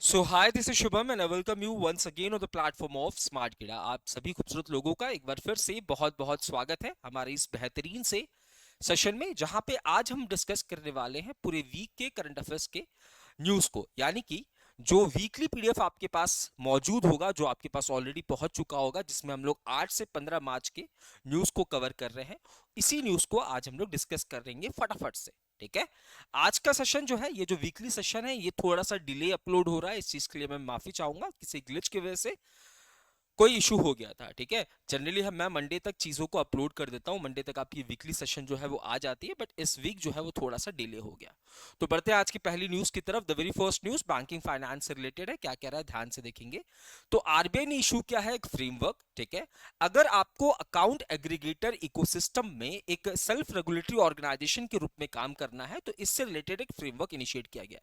So hi, this is Shubham and I welcome you once again on the platform of smart Keeda. आप सभी खूबसूरत लोगों का एक बार फिर से बहुत बहुत स्वागत है हमारे इस बेहतरीन से सेशन में, जहां पे आज हम डिस्कस करने वाले हैं पूरे वीक के करंट अफेयर्स के न्यूज को। यानी कि जो वीकली पीडीएफ आपके पास मौजूद होगा, जो आपके पास ऑलरेडी पहुंच चुका होगा, जिसमें हम लोग 8 से 15 मार्च के न्यूज को कवर कर रहे हैं, इसी न्यूज को आज हम लोग डिस्कस करेंगे फटाफट से। ठीक है। आज का सेशन जो है, ये जो वीकली सेशन है, ये थोड़ा सा डिले अपलोड हो रहा है। इस चीज के लिए मैं माफी चाहूंगा, किसी ग्लिच की वजह से कोई इशू हो गया था। ठीक है। जनरली हम मैं मंडे तक चीजों को अपलोड कर देता हूं, मंडे तक आपकी वीकली सेशन जो है वो आ जाती है, बट इस वीक जो है वो थोड़ा सा डिले हो गया। तो बढ़ते हैं आज की पहली न्यूज की तरफ। The very first news banking finance से रिलेटेड है। क्या कह रहा है, ध्यान से देखेंगे। तो आरबीआई ने इशू किया है एक फ्रेमवर्क। ठीक है। अगर आपको अकाउंट एग्रीगेटर इकोसिस्टम में एक सेल्फ रेगुलेटरी ऑर्गेनाइजेशन के रूप में काम करना है, तो इससे रिलेटेड एक फ्रेमवर्क इनिशिएट किया गया।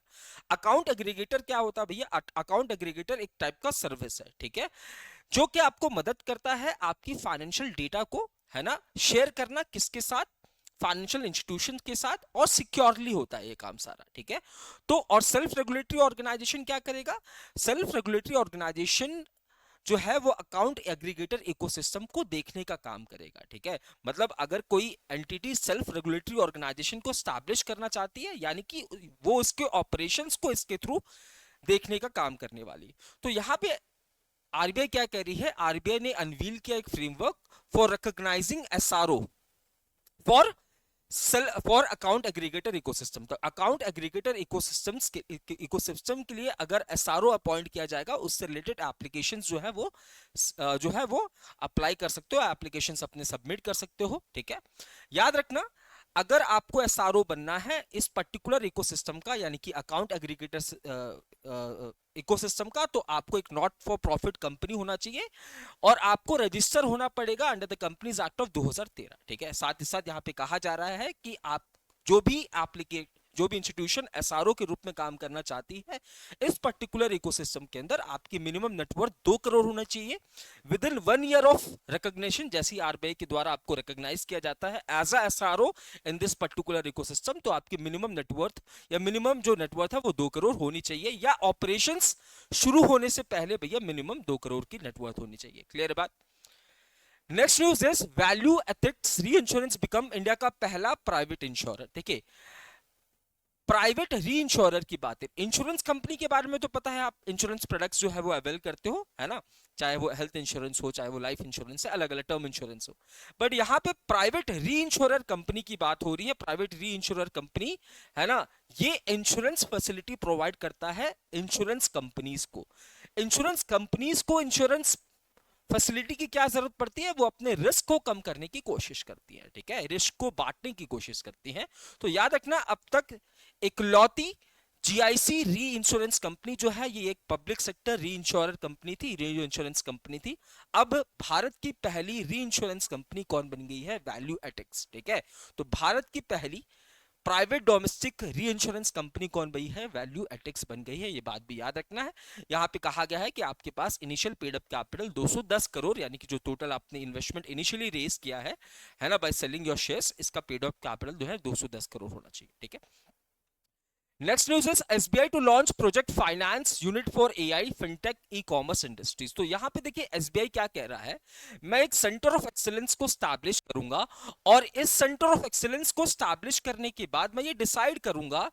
अकाउंट एग्रीगेटर क्या होता है भैया? अकाउंट एग्रीगेटर एक टाइप का सर्विस है। ठीक है। जो कि आपको मदद करता है आपकी फाइनेंशियल डेटा को, है ना, शेयर करना किसके साथ? फाइनेंशियल इंस्टीट्यूशन के साथ, और सिक्योरली होता है ये काम सारा। ठीक है। तो और सेल्फ रेगुलेटरी ऑर्गेनाइजेशन क्या करेगा? सेल्फ रेगुलेटरी ऑर्गेनाइजेशन जो है वो अकाउंट एग्रीगेटर इकोसिस्टम को देखने का काम करेगा। ठीक है। मतलब अगर कोई एंटिटी सेल्फ रेगुलेटरी ऑर्गेनाइजेशन को स्टैब्लिश करना चाहती है, यानी कि वो उसके ऑपरेशंस को इसके थ्रू देखने का काम करने वाली। तो यहां पे आरबीआई क्या कह रही है? आरबीआई ने अनवील किया एक framework for recognising SRO for for account aggregator ecosystem. तो अकाउंट एग्रीगेटर इकोसिस्टम के लिए अगर एसआरओ अपॉइंट किया जाएगा, उससे रिलेटेड एप्लीकेशंस जो है वो अप्लाई कर सकते हो, एप्लीकेशंस अपने सबमिट कर सकते हो। ठीक है। याद रखना, अगर आपको एसआरओ बनना है इस पर्टिकुलर इकोसिस्टम का, यानी कि अकाउंट एग्रीगेटर इकोसिस्टम का, तो आपको एक नॉट फॉर प्रॉफिट कंपनी होना चाहिए और आपको रजिस्टर होना पड़ेगा under the companies act of 2013। ठीक है। साथ ही साथ यहाँ पे कहा जा रहा है कि आप जो भी एप्लीकेट जो भी इंस्टीट्यूशन एसआरओ के रूप में काम करना चाहती है इस पर्टिकुलर इकोसिस्टम के अंदर, आपकी मिनिमम नेटवर्थ 2 करोड़ होना चाहिए within 1 year of recognition. जैसे आरबीआई के द्वारा आपको रिकॉग्नाइज किया जाता है as a SRO in this particular ecosystem, तो आपकी मिनिमम नेटवर्थ या मिनिमम जो नेटवर्थ है वो 2 करोड़ होनी चाहिए, या ऑपरेशंस शुरू होने से पहले भैया मिनिमम 2 करोड़ की नेटवर्थ होनी चाहिए। क्लियर बात? Next news is value ethics री इंश्योरेंस बिकम इंडिया का पहला प्राइवेट इंश्योरर। देखिए, प्राइवेट री इंश्योरर की बात है। इंश्योरेंस कंपनी के बारे में तो पता है, आप इंश्योरेंस प्रोडक्ट्स जो है वो अवेल करते हो, है ना, चाहे वो हेल्थ इंश्योरेंस हो, चाहे वो लाइफ इंश्योरेंस है, अलग अलग टर्म इंश्योरेंस हो। बट यहाँ पे प्राइवेट री इंश्योरर कंपनी की बात हो रही है। प्राइवेट री इंश्योरर कंपनी, है ना, ये इंश्योरेंस फैसिलिटी प्रोवाइड करता है इंश्योरेंस कंपनीज को। इंश्योरेंस कंपनीज को इंश्योरेंस फैसिलिटी की क्या जरूरत पड़ती है? वो अपने रिस्क को कम करने की कोशिश करती है। ठीक है। रिस्क को बांटने की कोशिश करती है। तो याद रखना, अब तक इकलौती जीआईसी री इंश्योरेंस कंपनी जो है, ये एक पब्लिक सेक्टर री इंश्योरर कंपनी थी, री इंश्योरेंस कंपनी थी। अब भारत की पहली री इंश्योरेंस कंपनी कौन बन गई है? Value ethics. ठीक है। तो भारत की पहली प्राइवेट डोमेस्टिक री इंश्योरेंस कंपनी कौन बनी है? वैल्यू एथिक्स बन गई है। ये बात भी याद रखना है। यहां पे कहा गया है कि आपके पास initial paid up capital 210 crore, यानी कि जो टोटल आपने इन्वेस्टमेंट इनिशियली रेज किया है ना, बाय सेलिंग योर शेयर्स, इसका पेड अप कैपिटल जो है 210 करोड़ होना चाहिए। ठीक है। Next news is SBI to launch project finance unit for AI fintech e commerce industries. तो यहां पे देखिए एसबीआई क्या कह रहा है, मैं एक सेंटर ऑफ एक्सीलेंस को स्टैब्लिश करूंगा, और इस सेंटर ऑफ एक्सीलेंस को स्टैब्लिश करने के बाद मैं ये डिसाइड करूंगा,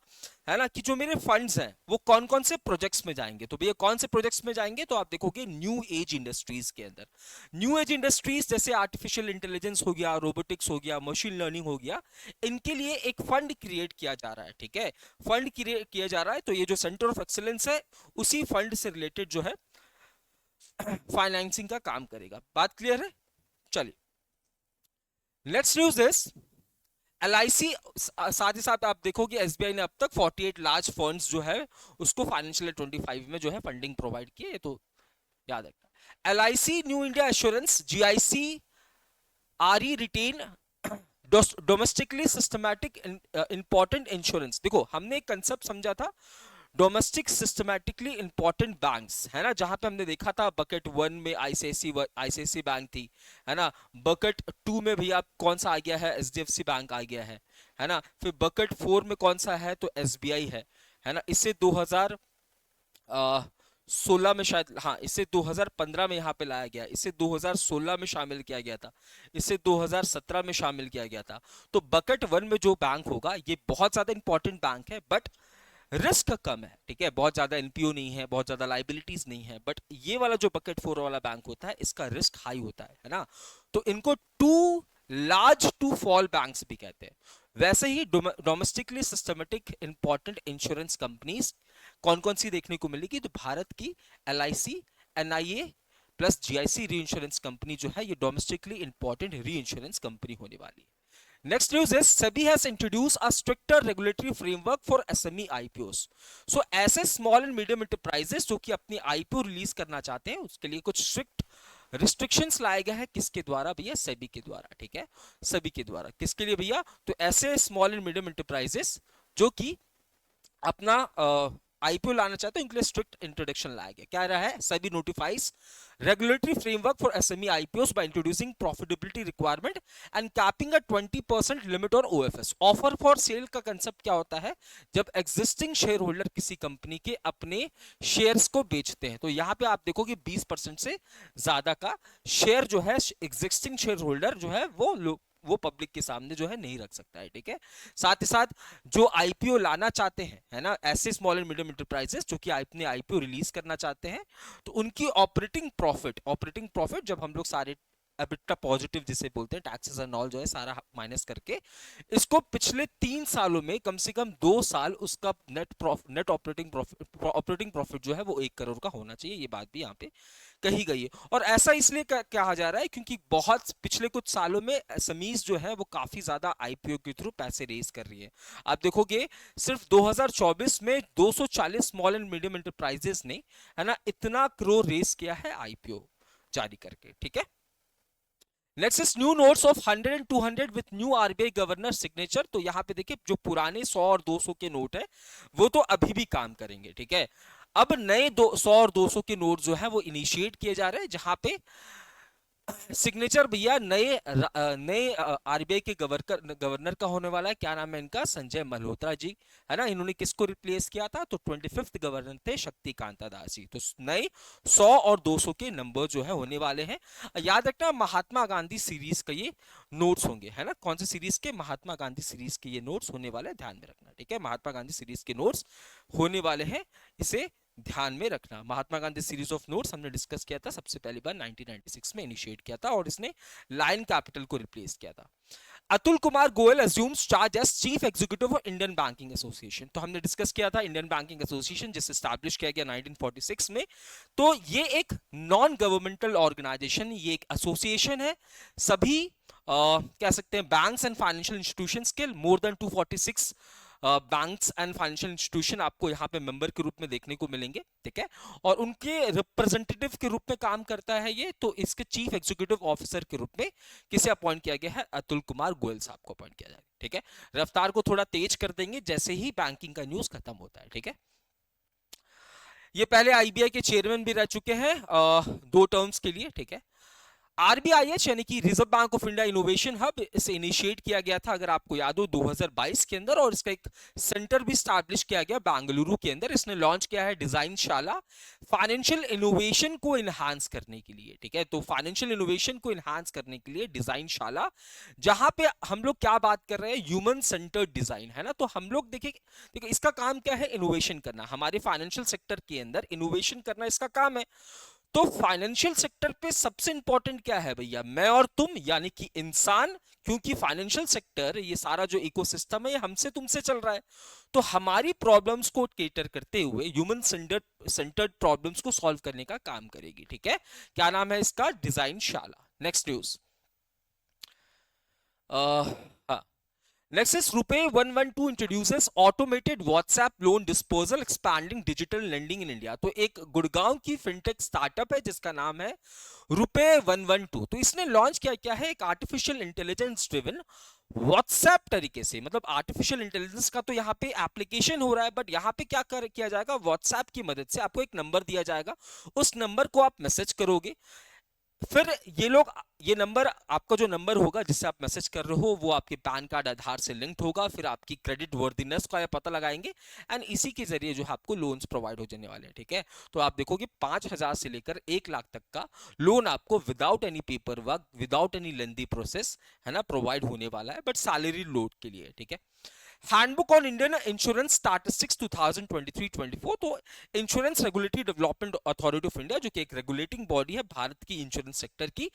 है ना, कि जो मेरे फंड्स हैं वो कौन कौन से प्रोजेक्ट्स में जाएंगे। तो भैया कौन से प्रोजेक्ट्स में जाएंगे? तो आप देखोगे न्यू एज इंडस्ट्रीज के अंदर। न्यू एज इंडस्ट्रीज जैसे आर्टिफिशियल इंटेलिजेंस हो गया, रोबोटिक्स हो गया, मशीन लर्निंग हो गया, इनके लिए एक फंड क्रिएट किया जा रहा है। ठीक है। फंड क्रिएट किया जा रहा है, तो ये जो सेंटर ऑफ एक्सीलेंस है उसी फंड से रिलेटेड जो है फाइनेंसिंग का काम करेगा। बात क्लियर है? चलिए, नेक्स्ट न्यूज इज एलआईसी। साथ ही साथ आप देखोगे एसबीआई ने अब तक 48 लार्ज फंड्स जो है उसको फाइनेंशियल 25 में जो है फंडिंग प्रोवाइड की है। ये तो याद रखना। LIC new India assurance GIC RE retain domestically systematic important insurance. देखो, हमने एक कंसेप्ट समझा था, डोमेस्टिक सिस्टमैटिकली इंपॉर्टेंट बैंक्स, है ना, जहां पे हमने देखा था बकेट 1 में आईसीआईसी बैंक थी, है ना, बकेट 2 में भैया कौन सा आ गया है? एचडीएफसी बैंक आ गया है ना, फिर बकेट 4 में कौन सा है? तो एसबीआई है ना। इससे 2016 में शायद, हाँ इसे 2015 में यहाँ पे लाया गया, इसे 2016 में शामिल किया गया था, इसे 2017 में शामिल किया गया था। तो बकेट वन में जो बैंक होगा ये बहुत ज्यादा इंपॉर्टेंट बैंक है, बट रिस्क कम है, ठीक है, बहुत ज्यादा एनपीओ नहीं है, बहुत ज्यादा लाइबिलिटीज नहीं है, बट ये वाला जो बकेट फोर वाला बैंक होता है इसका रिस्क हाई होता है ना। तो इनको too large to fall banks भी कहते हैं। वैसे ही domestically systematic important insurance companies कौन कौन सी देखने को मिलेगी, तो भारत की LIC, NIA plus GIC reinsurance company जो है ये domestically important reinsurance company होने वाली है। Next news is SEBI has introduced a stricter regulatory framework for SME IPOs. So ऐसे small and medium enterprises जो कि अपनी IPO रिलीज करना चाहते हैं उसके लिए कुछ स्ट्रिक्ट रिस्ट्रिक्शंस लाए गए हैं, किसके द्वारा भैया, सेबी के द्वारा, ठीक है, सेबी के द्वारा। किसके लिए भैया, तो ऐसे स्मॉल एंड मीडियम एंटरप्राइजेस जो कि अपना आईपीओ लाना चाहते हैं उनके लिए स्ट्रिक्ट इंट्रोडक्शन लाया गया। क्या रहा है, SEBI notifies regulatory framework for SME IPOs by introducing profitability requirement and capping a 20% limit on OFS. Offer for sale का कंसेप्ट क्या होता है, जब एग्जिस्टिंग शेयर होल्डर किसी कंपनी के अपने शेयर्स को बेचते हैं, तो यहां पे आप देखो कि 20% से ज्यादा का शेयर जो है एग्जिस्टिंग शेयर होल्डर जो है वो पब्लिक के सामने जो है नहीं रख सकता है, ठीक है। साथ ही साथ जो आईपीओ लाना चाहते हैं, है ना, ऐसे स्मॉल एंड मीडियम एंटरप्राइजेस जो कि अपने आईपीओ रिलीज करना चाहते हैं, तो उनकी ऑपरेटिंग प्रॉफिट जब हम लोग सारे एबिटा पॉजिटिव जिसे बोलते हैं, टैक्सेस एंड ऑल जो है सारा माइनस करके, इसको पिछले 3 सालों में कम से कम 2 साल उसका नेट ऑपरेटिंग प्रॉफिट जो है वो 1 करोड़ का होना चाहिए। ये बात भी यहाँ पे कही गई है। और ऐसा इसलिए कहा जा रहा है क्योंकि बहुत पिछले कुछ सालों में एसएमईज जो है वो काफी ज्यादा आईपीओ के थ्रू पैसे रेज कर रही है। आप देखोगे सिर्फ 2024 में 240 स्मॉल एंड मीडियम एंटरप्राइजेस ने, है ना, इतना करोड़ रेज किया है आईपीओ जारी करके, ठीक है। Next is new notes of 100 and 200 with new RBI governor signature. तो यहाँ पे देखिए जो पुराने 100 और 200 के नोट है वो तो अभी भी काम करेंगे, ठीक है। अब नए 100 और 200 के नोट जो है वो इनिशिएट किए जा रहे हैं, जहां पे सिग्नेचर भैया नए आरबीआई के गवर्नर का होने वाला है। क्या नाम है इनका, संजय मल्होत्रा जी, है ना। इन्होंने किसको रिप्लेस किया था, तो 25th गवर्नर थे शक्तिकांता दास जी। तो नए 100 और 200 के नंबर जो है होने वाले हैं। याद रखना महात्मा गांधी सीरीज का ये नोट्स होंगे, है ना। कौन से सीरीज के, महात्मा गांधी सीरीज के ये नोट्स होने वाले हैं, ध्यान में रखना, ठीक है। महात्मा गांधी सीरीज के नोट्स होने वाले हैं, इसे ध्यान में रखना। Mahatma Gandhi series of notes हमने डिस्कस किया था सबसे पहली बार 1996 में इनिशिएट किया था और इसने लायन कैपिटल को रिप्लेस किया था। Atul Kumar Goyal assumes charge as chief executive of Indian banking association. तो हमने डिस्कस किया था इंडियन बैंकिंग एसोसिएशन जिसे एस्टैब्लिश किया गया 1946 में। तो ये एक नॉन गवर्नमेंटल ऑर्गेनाइजेशन, ये एक एसोसिएशन है। सभी कह सकते हैं बैंक्स एंड फाइनेंशियल इंस्टीट्यूशंस के more than 246 banks and financial institution आपको यहाँ पे मेंबर के रूप में देखने को मिलेंगे, ठीक है। और उनके रिप्रेजेंटेटिव के रूप में काम करता है ये। तो इसके चीफ एग्जीक्यूटिव ऑफिसर के रूप में किसे अपॉइंट किया गया है, अतुल कुमार गोयल साहब को अपॉइंट किया जाएगा, ठीक है। रफ्तार को थोड़ा तेज कर देंगे जैसे ही बैंकिंग का न्यूज खत्म होता है, ठीक है। ये पहले आईबीआई के चेयरमैन भी रह चुके हैं 2 टर्म्स के लिए, ठीक है। आरबीआईएच यानी कि reserve bank of India innovation hub, इसे इनिशिएट किया गया था अगर आपको याद हो 2022 के अंदर, और इसका एक सेंटर भी स्टैब्लिश किया गया बेंगलुरु के अंदर। इसने लॉन्च किया है डिजाइन शाला फाइनेंशियल इनोवेशन को इनहांस करने के लिए, ठीक है। तो फाइनेंशियल इनोवेशन को इनहांस करने के लिए डिजाइन शाला, जहां पे हम लोग क्या बात कर रहे हैं, ह्यूमन सेंटर्ड डिजाइन, है ना। तो हम लोग देखिए इसका काम क्या है, इनोवेशन करना। हमारे फाइनेंशियल सेक्टर के अंदर इनोवेशन करना इसका काम है। तो फाइनेंशियल सेक्टर पे सबसे इंपॉर्टेंट क्या है भैया, मैं और तुम यानी कि इंसान। क्योंकि फाइनेंशियल सेक्टर, ये सारा जो इकोसिस्टम है ये हमसे तुमसे चल रहा है। तो हमारी प्रॉब्लम्स को केटर करते हुए ह्यूमन सेंटर्ड प्रॉब्लम्स को सॉल्व करने का काम करेगी, ठीक है। क्या नाम है इसका, डिजाइन शाला। Next news, Next is Rupee 112 introduces automated WhatsApp loan disposal expanding digital lending in India। तो एक गुड़गांव की फिनटेक स्टार्टअप है जिसका नाम है रुपे 112। तो इसने लॉन्च क्या है, एक आर्टिफिशियल इंटेलिजेंस ड्रिवन व्हाट्सएप तरीके से। मतलब आर्टिफिशियल इंटेलिजेंस का तो यहाँ पे एप्लीकेशन हो रहा है, बट यहाँ पे क्या किया जाएगा, व्हाट्सएप की मदद से आपको एक नंबर दिया जाएगा, उस नंबर को आप मैसेज करोगे, फिर ये लोग, ये नंबर, आपका जो नंबर होगा जिससे आप मैसेज कर रहे हो वो आपके पैन कार्ड आधार से लिंक्ड होगा, फिर आपकी क्रेडिट वर्दीनेस का ये पता लगाएंगे, एंड इसी के जरिए जो है आपको लोन्स प्रोवाइड हो जाने वाले हैं। ठीक है, तो आप देखोगे 5,000 से लेकर 1 लाख तक का लोन आपको without any paper work, without any lengthy process, है ना, प्रोवाइड होने वाला है, बट सैलरी लोड के लिए। ठीक है, handbook on Indian insurance statistics 2023-24, तो insurance regulatory development authority of India, जो कि एक रेगुलेटिंग बॉडी है भारत की इंश्योरेंस सेक्टर की,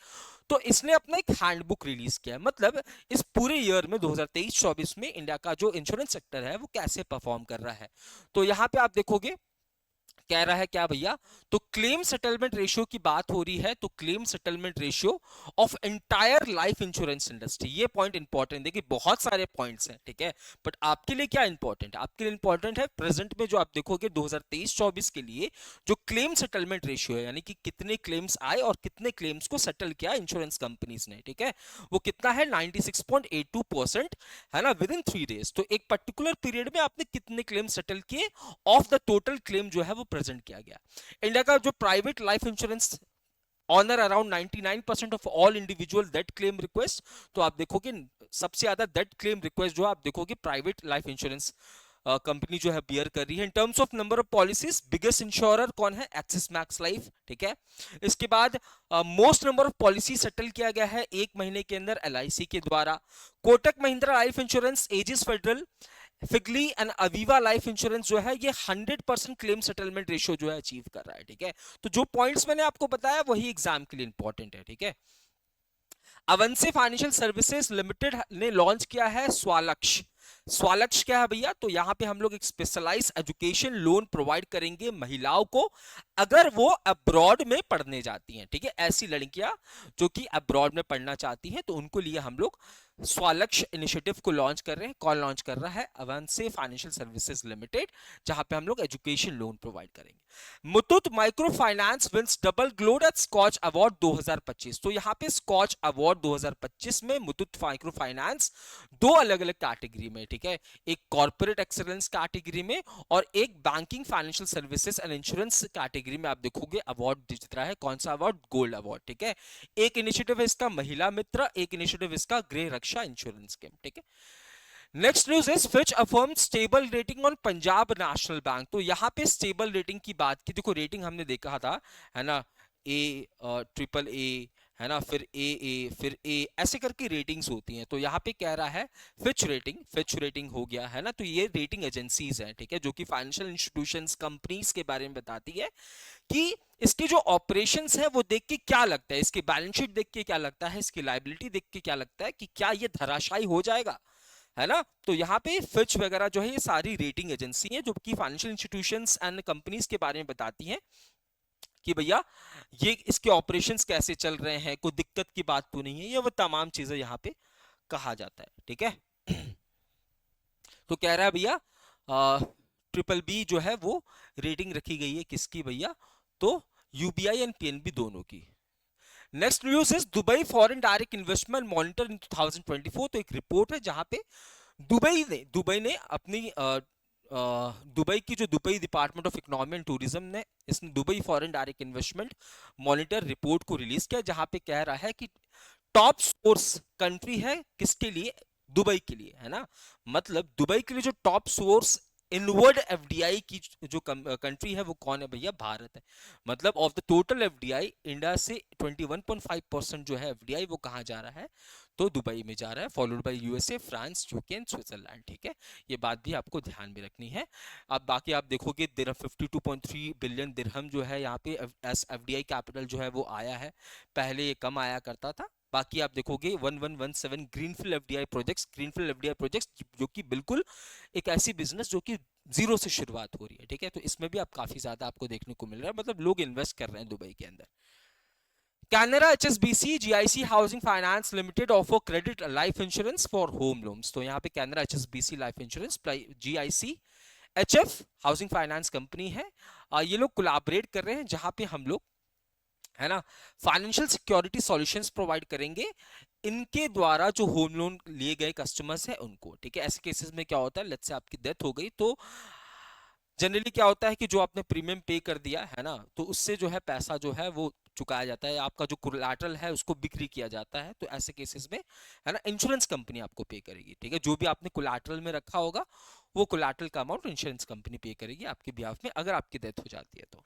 तो इसने अपना एक हैंडबुक रिलीज किया है। मतलब इस पूरे ईयर में 2023-24 में इंडिया का जो इंश्योरेंस सेक्टर है वो कैसे परफॉर्म कर रहा है। तो यहां पे आप देखोगे कह रहा है क्या भैया, तो क्लेम सेटलमेंट रेशियो की बात हो रही है, तो claim settlement ratio of entire life insurance industry, ये पॉइंट इंपॉर्टेंट। देखिए बहुत सारे पॉइंट्स हैं, ठीक है, बट आपके लिए क्या इंपॉर्टेंट है, आपके लिए इंपॉर्टेंट है प्रेजेंट में जो आप देखोगे 2023-24 के लिए जो क्लेम सेटलमेंट रेशियो है, यानी कि कितने क्लेम्स आए और कितने क्लेम्स को सेटल किया इंश्योरेंस कंपनीज ने। ठीक है, वो कितना है, 96.82%, है ना, विद इन 3 days। तो एक पर्टिकुलर पीरियड में आपने कितने क्लेम सेटल किए ऑफ द टोटल क्लेम जो है वो प्रेजेंट किया गया। इंडिया का जो private life insurance honour around 99% of all individual that claim request, तो आप देखोगे सबसे ज्यादा दैट क्लेम रिक्वेस्ट जो आप देखोगे प्राइवेट लाइफ इंश्योरेंस कंपनी जो है बियर कर रही है। In terms of number of policies biggest insurer कौन है, एक्सिस मैक्स लाइफ। ठीक है, इसके बाद most number of policy settle किया गया है 1 महीने के अंदर एलआईसी के द्वारा। Kotak Mahindra life insurance, Ageas Federal, फिगली एंड अवीवा लाइफ इंश्योरेंस जो है ये 100% क्लेम सेटलमेंट रेशियो जो है अचीव कर रहा है। ठीक है, तो जो पॉइंट्स मैंने आपको बताया वही एग्जाम के लिए इंपॉर्टेंट है। ठीक है, अवंसी फाइनेंशियल सर्विसेज लिमिटेड ने लॉन्च किया है स्वालक्ष। स्वालक्ष क्या है भैया, तो यहां पे हम लोग एक स्पेशलाइज एजुकेशन लोन प्रोवाइड करेंगे महिलाओं को अगर वो अब्रॉड में पढ़ने जाती हैं। ठीक है, ऐसी लड़कियां जो कि अब्रॉड में पढ़ना चाहती हैं तो उनको लिए हम लोग स्वालक्ष इनिशिएटिव को लॉन्च कर रहे हैं। कौन लॉन्च कर रहा है, अवंसी फाइनेंशियल सर्विसेज लिमिटेड, जहां पे हम लोग एजुकेशन लोन प्रोवाइड करेंगे। Muthoot micro finance wins double gold at Skoch award 2025, तो यहाँ पे स्कॉच अवार्ड 2025 में मुथूट माइक्रो फाइनेंस दो अलग अलग कैटेगरी में, ठीक है, एक कॉर्पोरेट एक्सीलेंस कैटेगरी में और एक banking financial services and insurance category में आप देखोगे अवार्ड जीत रहा है। कौन सा अवार्ड, गोल्ड अवार्ड। ठीक है, एक इनिशिएटिव है इसका महिला मित्र, एक इनिशिएटिव इसका गृह रक्षा इंश्योरेंस स्कीम। ठीक है, next news is Fitch affirm stable rating on Punjab national bank, तो यहां पे स्टेबल रेटिंग की बात की। देखो रेटिंग हमने देखा था, है ना, ए, ट्रिपल ए, है ना, फिर फिर ए, ऐसे करके रेटिंग्स होती हैं। तो यहाँ पे कह रहा है फिच रेटिंग हो गया, है ना, तो ये रेटिंग एजेंसीज हैं, ठीक है, जो कि फाइनेंशियल इंस्टीट्यूशंस कंपनीज के बारे में बताती है कि इसके जो ऑपरेशंस है वो देख के क्या लगता है, इसकी बैलेंस शीट देख के क्या लगता है, इसकी लाइबिलिटी देख के क्या लगता है कि क्या ये धराशायी हो जाएगा, है ना। तो यहाँ पे फिच वगैरह जो है ये सारी रेटिंग एजेंसी है जो कि फाइनेंशियल इंस्टीट्यूशंस एंड कंपनीज के बारे में बताती हैं कि भैया ये इसके ऑपरेशंस कैसे चल रहे हैं, कोई दिक्कत की बात तो नहीं है, ये वो तमाम चीजें यहाँ पे कहा जाता है। ठीक है, तो कह रहा है भैया ट्रिपल बी जो है वो रेटिंग रखी गई है किसकी भैया, तो यूबीआई एंड पीएनबी दोनों की। Next news is Dubai foreign direct investment monitor इन 2024, तो एक रिपोर्ट है जहां पे दुबई ने अपनी दुबई की जो Dubai department of economy and tourism ने इसने Dubai foreign direct investment monitor report को रिलीज किया, जहां पे कह रहा है कि टॉप सोर्स कंट्री है किसके लिए, दुबई के लिए, है ना। मतलब दुबई के लिए जो टॉप सोर्स इनवर्ड एफडीआई की जो कंट्री है वो कौन है भैया, भारत है। मतलब of the total FDI India से 21.5% जो है एफडीआई वो कहाँ जा रहा है, तो दुबई में जा रहा है, followed by USA, France, UK and Switzerland. ठीक है, ये बात भी आपको ध्यान में रखनी है। अब बाकी आप देखोगे 52.3 बिलियन दिरहम जो है यहाँ पे एफडीआई कैपिटल जो है वो आया है, पहले ये कम आया करता था। बाकी आप देखोगे 1117 ग्रीनफील्ड एफडीआई प्रोजेक्ट्स जो कि बिल्कुल एक ऐसी बिजनेस जो कि जीरो से शुरुआत हो रही है। ठीक है, तो इसमें भी आप काफी ज्यादा आपको देखने को मिल रहा है, मतलब लोग इन्वेस्ट कर रहे हैं दुबई के अंदर। Canara HSBC GIC housing finance limited offer credit life insurance for home loans, तो यहाँ पे Canara HSBC life insurance GIC HF housing finance company है, ये लोग कोलैबोरेट कर रहे हैं जहां पे हम लोग, है ना, फाइनेंशियल सिक्योरिटी सॉल्यूशंस प्रोवाइड करेंगे इनके द्वारा जो होम लोन लिए गए कस्टमर्स हैं उनको। ठीक है, ऐसे केसेस में क्या होता है, लेट्स से आपकी डेथ हो गई तो जनरली क्या होता है कि जो आपने प्रीमियम पे कर दिया है ना, तो उससे जो है पैसा जो है वो चुकाया जाता है, आपका जो कोलैटरल है उसको बिक्री किया जाता है, तो ऐसे केसेस में है ना इंश्योरेंस कंपनी आपको पे करेगी, ठीक है। जो भी आपने कोलैटरल में रखा होगा वो कोलैटरल का अमाउंट इंश्योरेंस कंपनी पे करेगी आपके बिहाफ में, अगर आपकी डेथ हो जाती है तो।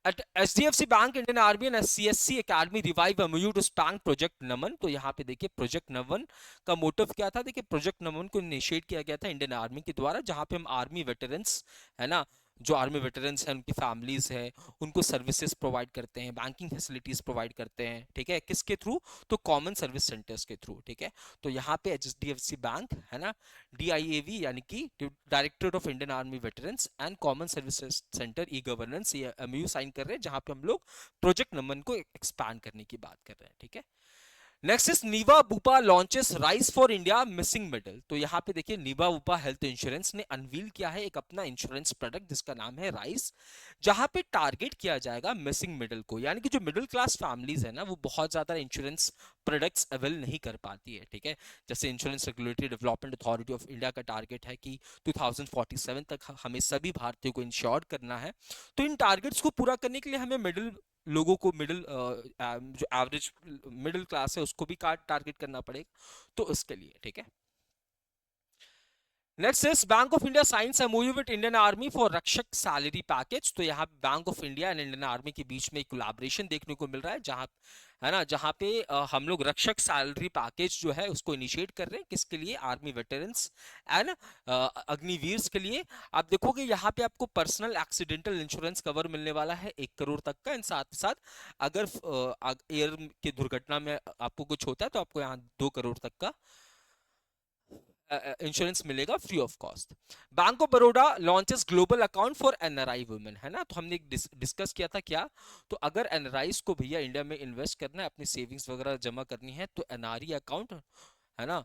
At HDFC Bank, Indian Army and CSC Academy revive MOU to spank project Naman. तो यहाँ पे देखिए प्रोजेक्ट नमन का मोटिव क्या था, देखिए प्रोजेक्ट नमन को इनिशिएट किया गया था इंडियन आर्मी के द्वारा, जहाँ पे हम आर्मी वेटरन्स है ना, जो आर्मी वेटरन्स हैं उनकी फैमिलीज है, उनको सर्विसेज प्रोवाइड करते हैं, बैंकिंग फैसिलिटीज प्रोवाइड करते हैं, ठीक है, किसके थ्रू, तो कॉमन सर्विस सेंटर्स के थ्रू, ठीक है। तो यहाँ पे HDFC बैंक है ना, DIAV यानी कि directorate of Indian army veterans and common services centre e governance, ये MOU साइन कर रहे हैं, जहां पे हम लोग प्रोजेक्ट नमन को एक्सपैंड करने की बात कर रहे हैं, ठीक है। Next is Niva Bupa launches rise for India missing middle. तो यहाँ पे देखिए नीवा बुपा हेल्थ इंश्योरेंस ने अनवील किया है एक अपना इंश्योरेंस प्रोडक्ट जिसका नाम है राइस, जहां पे टारगेट किया जाएगा मिसिंग मिडल को, यानी कि जो मिडिल क्लास फैमिलीज है ना वो बहुत ज्यादा इंश्योरेंस प्रोडक्ट्स अवेल नहीं कर पाती है, ठीक है। जैसे insurance regulatory development authority of India का टारगेट है कि 2047 तक हमें सभी भारतीयों को इंश्योर करना है। तो इन टारगेट्स को पूरा करने के लिए हमें मिडिल लोगों को, मिडिल जो एवरेज मिडिल क्लास है उसको भी टारगेट करना पड़ेगा, तो इसके लिए, ठीक है। Next is bank of India science MOU with Indian army for रक्षक सैलरी पैकेज। तो यहाँ bank of India and Indian army के बीच में एक कोलैबोरेशन देखने को मिल रहा है, जहां है ना, जहां पे हम लोग रक्षक सैलरी पैकेज जो है उसको इनिशिएट कर रहे हैं, किसके लिए, आर्मी वेटरन्स एंड अग्निवीर्स के लिए। आप देखोगे यहाँ पे आपको पर्सनल एक्सीडेंटल इंश्योरेंस कवर मिलने वाला है 1 करोड़ तक का, एंड साथ ही साथ अगर एयर की दुर्घटना में आपको कुछ होता है तो आपको यहाँ 2 करोड़ तक का इंश्योरेंस मिलेगा free of cost. Bank of Baroda launches global account for NRI women, है ना। तो हमने डिस्कस किया था क्या, तो अगर एनआरआईज को भैया इंडिया में इन्वेस्ट करना है, अपनी सेविंग्स वगैरह जमा करनी है, तो एनआरई अकाउंट है ना,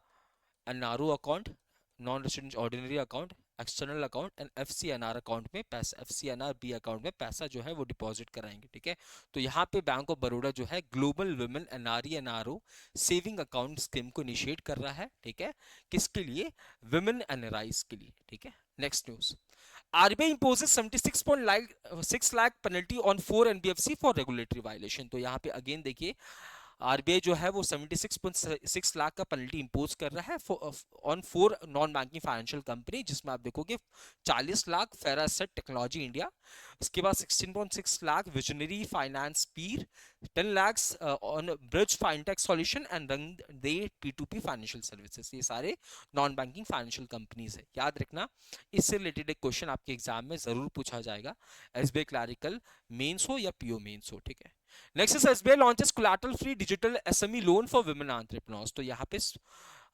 NRO account, non resident ordinary account, external account and FCNR account में पैसा, FCNR बी अकाउंट में पैसा जो है वो डिपॉजिट कराएंगे, ठीक है। तो यहाँ पे बैंक ऑफ बड़ौदा जो है global women NRE NRO saving account scheme को इनिशिएट कर रहा है, ठीक है, किसके लिए, वुमेन एनआरआईज के लिए, ठीक है। Next news, RBI imposes 76.6 lakh penalty on 4 NBFC for regulatory violation. तो यहाँ पे अगेन देखिए आरबीआई जो है वो 76.6 लाख का पेनल्टी इंपोज कर रहा है on 4 non banking financial company, जिसमें आप देखोगे 40 लाख फेरासेट टेक्नोलॉजी इंडिया, उसके बाद 16.6 lakh visionary finance peer, 10 lakhs on bridge fintech solution and Rang De P2P financial services. ये सारे नॉन बैंकिंग फाइनेंशियल कंपनीज है, याद रखना। इससे रिलेटेड एक क्वेश्चन आपके एग्जाम में जरूर पूछा जाएगा, SBI क्लैरिकल मेंस हो या PO मेंस हो, ठीक है। Next is SBI launches collateral free digital SME loan for women entrepreneurs. तो यहाँ पे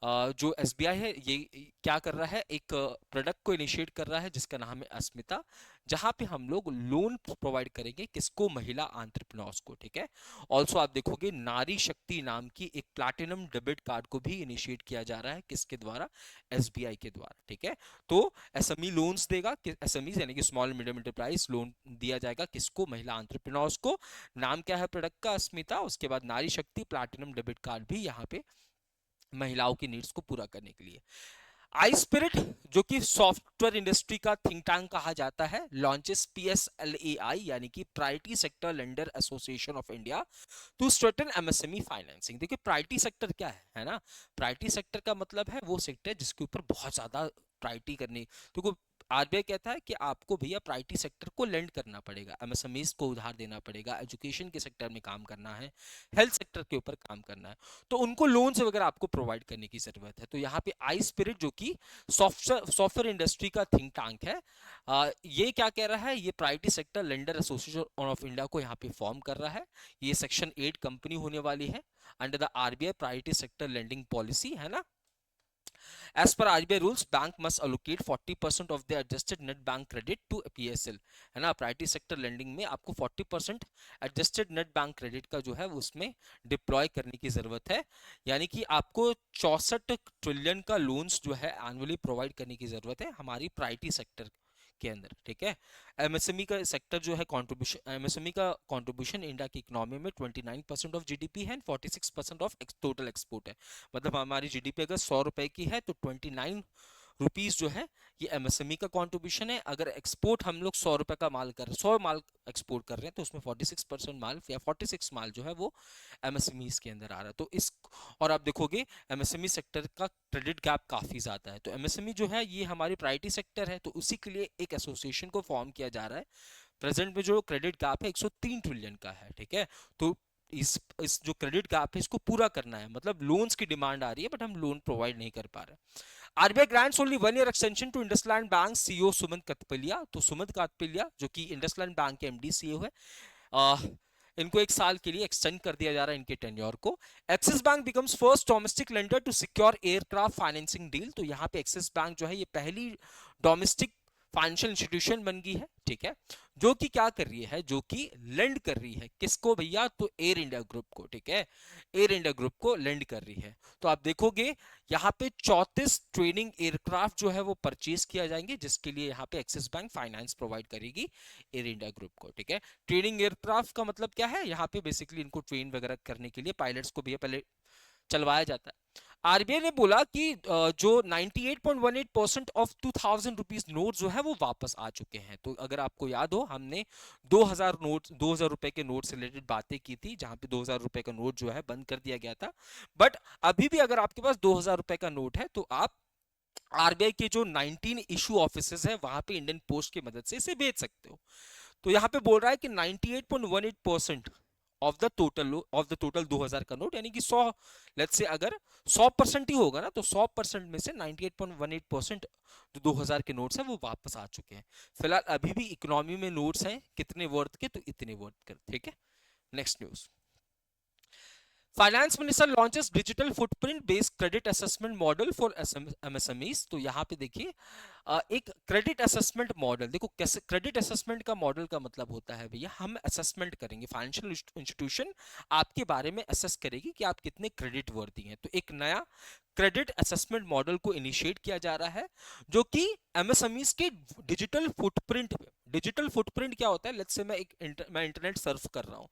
जो SBI है ये क्या कर रहा है, एक प्रोडक्ट को इनिशिएट कर रहा है जिसका नाम है अस्मिता, जहां पे हम लोग लोन प्रोवाइड करेंगे किसको, महिला एंटरप्रेन्योर्स को, ठीक है। ऑल्सो आप देखोगे नारी शक्ति नाम की एक प्लैटिनम डेबिट कार्ड को भी इनिशिएट किया जा रहा है, किसके द्वारा, SBI के द्वारा, ठीक है। तो SME लोन्स देगा, SME यानी कि स्मॉल मीडियम एंटरप्राइज लोन दिया जाएगा किसको, महिला एंटरप्रेन्योर्स को। नाम क्या है प्रोडक्ट का, अस्मिता, उसके बाद नारी शक्ति प्लैटिनम डेबिट कार्ड भी यहाँ पे महिलाओं की नीड्स को पूरा करने के लिए। आई स्पिरिट जो कि सॉफ्टवेयर इंडस्ट्री का थिंक टैंक कहा जाता है, लॉन्चेस PSLAI यानी कि priority sector lender association of India to strengthen MSME financing. देखिए प्रायोरिटी सेक्टर क्या है ना, प्रायोरिटी सेक्टर का मतलब है वो सेक्टर जिसके ऊपर बहुत ज्यादा प्रायोरिटी करनी, तो RBI कहता है कि आपको भैया प्रायोरिटी सेक्टर को लेंड करना पड़ेगा, MSMEs को उधार देना पड़ेगा, एजुकेशन के सेक्टर में काम करना है, हेल्थ सेक्टर के ऊपर काम करना है, तो उनको लोन्स वगैरह आपको प्रोवाइड करने की जरूरत है। तो यहाँ पे आई स्पिरिट जो कि सॉफ्टवेयर इंडस्ट्री का थिंक टैंक है, ये क्या कह रहा है, ये priority sector lender association of India को यहाँ पे फॉर्म कर रहा है। ये सेक्शन 8 कंपनी होने वाली है under the RBI priority sector lending policy, है ना। As per RBI rules, bank must allocate 40% of their adjusted net bank credit to PSL, है ना। प्रायोरिटी सेक्टर लेंडिंग में आपको 40% एडजस्टेड नेट बैंक क्रेडिट का जो है उसमें डिप्लॉय करने की जरूरत है, यानी कि आपको 64 ट्रिलियन का लोन्स जो है एनुअली प्रोवाइड करने की जरूरत है हमारी प्रायोरिटी सेक्टर के अंदर, ठीक है। MSME का सेक्टर जो है कंट्रीब्यूशन, MSME का कंट्रीब्यूशन इंडिया की इकोनॉमी में 29% ऑफ GDP है, 46% ऑफ टोटल एक्सपोर्ट है। मतलब हमारी GDP अगर 100 रुपए की है तो 29 रुपीस जो है ये एमएसएमई का कंट्रीब्यूशन है। अगर एक्सपोर्ट हम लोग 100 रुपए का माल कर 100 माल एक्सपोर्ट कर रहे हैं तो उसमें 46% माल या 46 माल जो है वो एमएसएमई के अंदर आ रहा है। तो इस और आप देखोगे एमएसएमई सेक्टर का क्रेडिट गैप काफी ज्यादा है। तो एमएसएमई जो है ये हमारी प्रायोरिटी सेक्टर है, तो उसी के लिए एक एसोसिएशन को फॉर्म किया जा रहा है। प्रेजेंट में जो क्रेडिट गैप है 103 ट्रिलियन का है, ठीक है। तो इस जो क्रेडिट गैप है इसको पूरा करना है, मतलब लोन्स की डिमांड आ रही है बट हम लोन प्रोवाइड नहीं कर पा रहे। RBI grants only 1 year extension to IndusInd bank CEO Sumant Kathpalia. तो सुमंत कथपलिया जो कि इंडसलैंड बैंक के एमडी सीईओ है, इनको 1 साल के लिए एक्सटेंड कर दिया जा रहा है इनके टेन्योर को। Axis bank becomes first domestic lender to secure aircraft financing deal. तो यहाँ पे एक्सिस बैंक जो है ये पहली डोमेस्टिक फाइनेंशियल इंस्टीट्यूशन बन गई है, ठीक है, जो कि क्या कर रही है, जो कि लेंड कर रही है किसको भैया, तो एयर इंडिया ग्रुप को, ठीक है, एयर इंडिया ग्रुप को लेंड कर रही है। तो आप देखोगे यहाँ पे 34 ट्रेनिंग एयरक्राफ्ट जो है वो परचेज किया जाएंगे, जिसके लिए यहाँ पे एक्सिस बैंक फाइनेंस प्रोवाइड करेगी एयर इंडिया ग्रुप को, ठीक है। ट्रेनिंग एयरक्राफ्ट का मतलब क्या है, यहाँ पे बेसिकली इनको ट्रेन वगैरह करने के लिए पायलट्स को भी पहले चलवाया जाता है। आरबीआई ने बोला कि जो 98.18% ऑफ 2000 रुपीज नोट जो है वो वापस आ चुके हैं। तो अगर आपको याद हो हमने 2000 रुपए के नोट से रिलेटेड बातें की थी, जहां पे 2000 रुपए का नोट जो है बंद कर दिया गया था। बट अभी भी अगर आपके पास 2000 रुपए का नोट है तो आप आरबीआई के जो 19 इशू ऑफिसेज है वहां पे इंडियन पोस्ट की मदद से इसे भेज सकते हो। तो यहाँ पे बोल रहा है कि 98.18% ऑफ द टोटल 2000 का नोट, यानी कि 100, लेट्स से अगर 100% ही होगा ना, तो 100% में से 98.18% जो 2000 के नोट्स हैं वो वापस आ चुके हैं। फिलहाल अभी भी इकोनॉमी में नोट्स हैं कितने वर्थ के, तो इतने वर्थ के, ठीक है। Next news, finance minister launches digital footprint based credit assessment model for MSMEs. तो यहाँ पे देखिए एक क्रेडिट असेसमेंट मॉडल, देखो कैसे क्रेडिट असेसमेंट का मॉडल का मतलब होता है भैया, हम असेसमेंट करेंगे, फाइनेंशियल इंस्टीट्यूशन आपके बारे में असेस करेगी कि आप कितने क्रेडिट वर्दी हैं। तो एक नया क्रेडिट असेसमेंट मॉडल को इनिशिएट किया जा रहा है, जो कि एमएसएमईज के डिजिटल फुटप्रिंट, डिजिटल फुटप्रिंट क्या होता है, लेट्स से मैं इंटरनेट सर्फ कर रहा हूँ,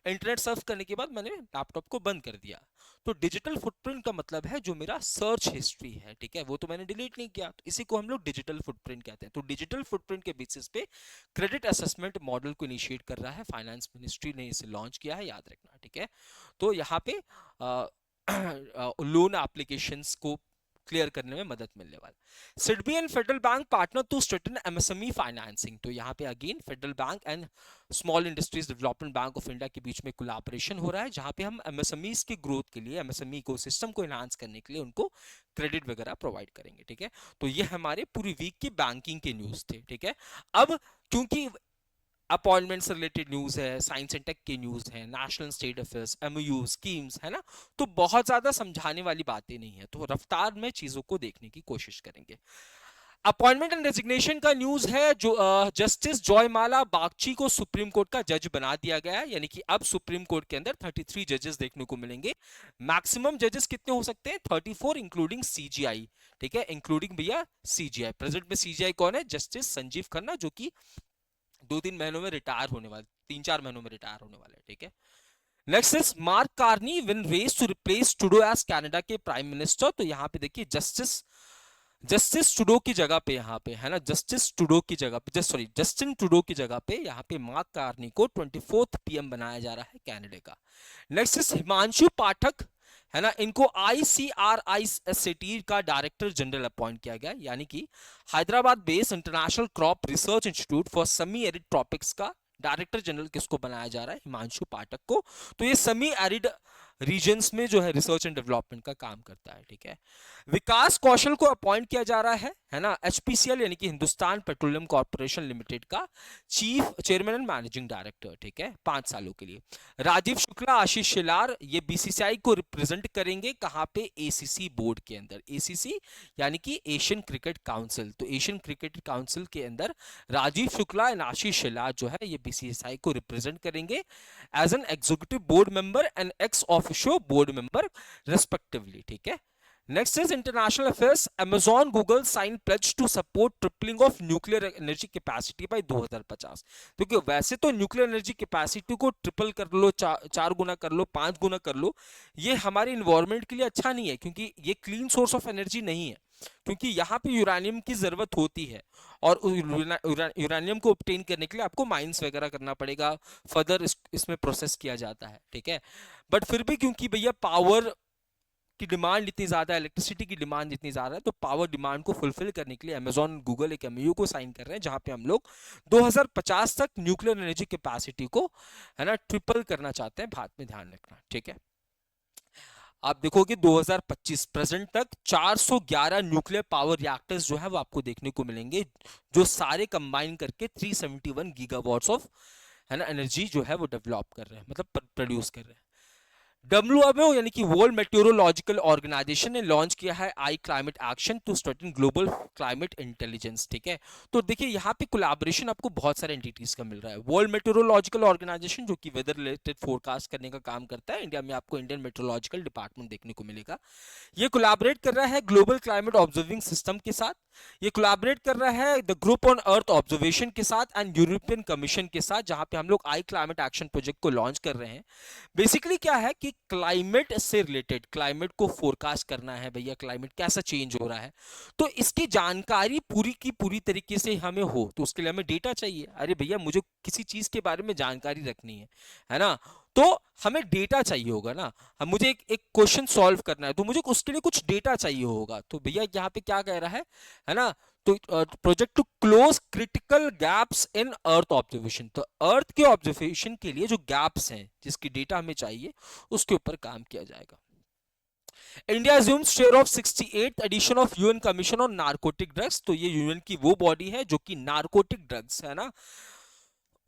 इंटरनेट सर्फ करने के बाद मैंने लैपटॉप को बंद कर दिया, तो डिजिटल फुटप्रिंट का मतलब है जो मेरा सर्च हिस्ट्री है, ठीक है, वो तो मैंने डिलीट नहीं किया, तो इसी को हम लोग डिजिटल फुटप्रिंट कहते हैं। तो डिजिटल फुटप्रिंट के बेसिस पे क्रेडिट असेसमेंट मॉडल को इनिशिएट कर रहा है, फाइनेंस मिनिस्ट्री ने इसे लॉन्च किया है, याद रखना, ठीक है। तो यहाँ पे लोन एप्लीकेशंस को क्लियर करने में मदद मिलने वाला। SIDBI and Federal Bank partner to strengthen MSME financing. तो यहाँ पे again Federal Bank and small industries development bank of India के बीच में कोलैबोरेशन हो रहा है, जहां पे हम एमएसएमईज की ग्रोथ के लिए, एमएसएमई इकोसिस्टम को एनहांस करने के लिए उनको क्रेडिट वगैरह प्रोवाइड करेंगे, ठीक है। तो ये हमारे पूरी वीक की बैंकिंग के न्यूज थे, ठीक है। अब क्योंकि अपॉइंटमेंट से रिलेटेड न्यूज है, साइंस एंड टेक के न्यूज है, national state affairs, MOU schemes है ना, तो बहुत ज्यादा समझाने वाली बातें नहीं है, तो रफ्तार में चीजों को देखने की कोशिश करेंगे। अपॉइंटमेंट एंड रेजिग्नेशन का न्यूज है, जो जस्टिस जॉयमाला बागची को सुप्रीम कोर्ट का जज बना दिया गया है, यानी कि अब सुप्रीम कोर्ट के अंदर 33 जजेस देखने को मिलेंगे। मैक्सिमम जजेस कितने हो सकते हैं, 34 इंक्लूडिंग सीजीआई, ठीक है, इंक्लूडिंग भैया सीजीआई। प्रेजेंट में सीजीआई कौन है, जस्टिस संजीव खन्ना, जो कि 2-3 महीनों में रिटायर होने वाले, 3-4 महीनों में रिटायर होने वाले, ठीक है। Next is Mark Carney win race to replace Trudeau as Canada के प्राइम मिनिस्टर। तो यहाँ पे देखिए जस्टिस ट्रूडो की जगह पे, यहाँ पे है ना, जस्टिस ट्रूडो की जगह पे, जस्टिन ट्रूडो की जगह पे यहाँ पे मार्क कार्नी को 24th पीएम बनाया जा रहा है कनाडा का। नेक्स्ट इज हिमांशु पाठक, है ना, इनको ICRISAT का डायरेक्टर जनरल अपॉइंट किया गया, यानी कि Hyderabad based international crop research institute for semi arid tropics का डायरेक्टर जनरल किसको बनाया जा रहा है, हिमांशु पाठक को। तो ये सेमी एरिड रीजन्स में जो है रिसर्च एंड डेवलपमेंट का काम करता है, ठीक है। विकास कौशल को अपॉइंट किया जा रहा है ना, HPCL यानी कि हिंदुस्तान पेट्रोलियम कॉर्पोरेशन लिमिटेड का chief chairman and managing director, ठीक है, 5 सालों के लिए। राजीव शुक्ला, आशीष शेलार ये BCCI को रिप्रेजेंट करेंगे, कहां पे, ACC बोर्ड के अंदर, ACC यानी कि एशियन क्रिकेट काउंसिल। तो एशियन क्रिकेट काउंसिल के अंदर राजीव शुक्ला एंड आशीष शेलार जो है ये BCCI को रिप्रेजेंट करेंगे as an executive board member and ex officio board member respectively, ठीक है। Next is international affairs, Amazon Google sign pledge to support tripling of nuclear energy capacity by 2050। क्योंकि वैसे तो न्यूक्लियर एनर्जी कैपेसिटी को triple कर लो, 4 गुना कर लो, 5 गुना कर लो, ये हमारे इन्वायरमेंट के लिए अच्छा नहीं है, क्योंकि ये क्लीन सोर्स ऑफ एनर्जी नहीं है। क्योंकि यहाँ पे यूरेनियम की जरूरत होती है, और यूरेनियम को ऑब्टेन करने के लिए आपको माइंस वगैरह करना पड़ेगा, फर्दर इसमें प्रोसेस किया जाता है, ठीक है। बट फिर भी क्योंकि भैया पावर की डिमांड इतनी ज्यादा है, इलेक्ट्रिसिटी की डिमांड इतनी ज्यादा है, तो पावर डिमांड को फुलफिल करने के लिए अमेजॉन गूगल एक एमओयू को साइन कर रहे हैं, जहां पे हम लोग 2050 तक न्यूक्लियर एनर्जी कैपेसिटी को, है ना, ट्रिपल करना चाहते हैं। बात में ध्यान रखना, ठीक है। आप देखोगे 2025 प्रेजेंट तक 411 न्यूक्लियर पावर रिएक्टर्स जो है वो आपको देखने को मिलेंगे, जो सारे कंबाइन करके 371 गीगावाट्स ऑफ, है ना, एनर्जी जो है वो डेवलप कर रहे हैं, मतलब प्रोड्यूस कर रहे हैं। डब्ल्यूएमओ यानी कि वर्ल्ड मेट्रोलॉजिकल ऑर्गेनाइजेशन ने लॉन्च किया है I climate action to strengthen global climate intelligence, ठीक है। तो देखिए यहाँ पे कोलैबोरेशन आपको बहुत सारे एंटिटीज का मिल रहा है। वर्ल्ड मेट्रोलॉजिकल ऑर्गेनाइजेशन जो कि वेदर रिलेटेड फोरकास्ट करने का काम करता है, इंडिया में आपको इंडियन मेट्रोलॉजिकल डिपार्टमेंट देखने को मिलेगा। ये कोलैबोरेट कर रहा है ग्लोबल क्लाइमेट ऑब्जर्विंग सिस्टम के साथ, ये कोलैबोरेट कर रहा है the group on earth observation के साथ एंड यूरोपियन कमीशन के साथ, जहां पे हम लोग आई क्लाइमेट एक्शन प्रोजेक्ट को लॉन्च कर रहे हैं। बेसिकली क्या है कि क्लाइमेट से रिलेटेड, क्लाइमेट को फोरकास्ट करना है भैया, क्लाइमेट कैसा चेंज हो रहा है, तो इसकी जानकारी पूरी की पूरी तरीके से हमें हो, तो उसके लिए हमें डेटा चाहिए। अरे भैया मुझे किसी चीज के बारे में जानकारी रखनी है ना, तो हमें डेटा चाहिए होगा ना। हम मुझे एक क्वेश्चन सॉल्व करना है, तो मुझे उसके लिए कुछ डेटा चाहिए होगा। तो भैया यहाँ पे क्या कह रहा है ना, तो project to close critical gaps in earth observation, तो अर्थ के ऑब्जर्वेशन के लिए जो गैप्स हैं, जिसकी डेटा हमें चाहिए, उसके ऊपर काम किया जाएगा। India assumes share of 68th edition of UN commission on narcotic drugs, तो ये यूएन की वो बॉडी है जो कि नारकोटिक ड्रग्स, है ना,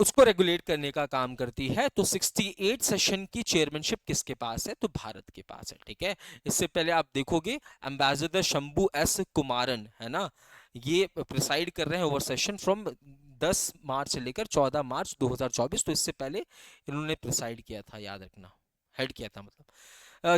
उसको रेगुलेट करने का काम करती है। तो 68 सेशन की चेयरमैनशिप किसके पास है, तो भारत के पास है, ठीक है। इससे पहले आप देखोगे एम्बेसडर शंभू एस कुमारन, है ना, ये प्रिसाइड कर रहे हैं ओवर सेशन फ्रॉम 10 मार्च से लेकर 14 मार्च 2024। तो इससे पहले इन्होंने प्रिसाइड किया था, याद रखना, हेड किया था मतलब।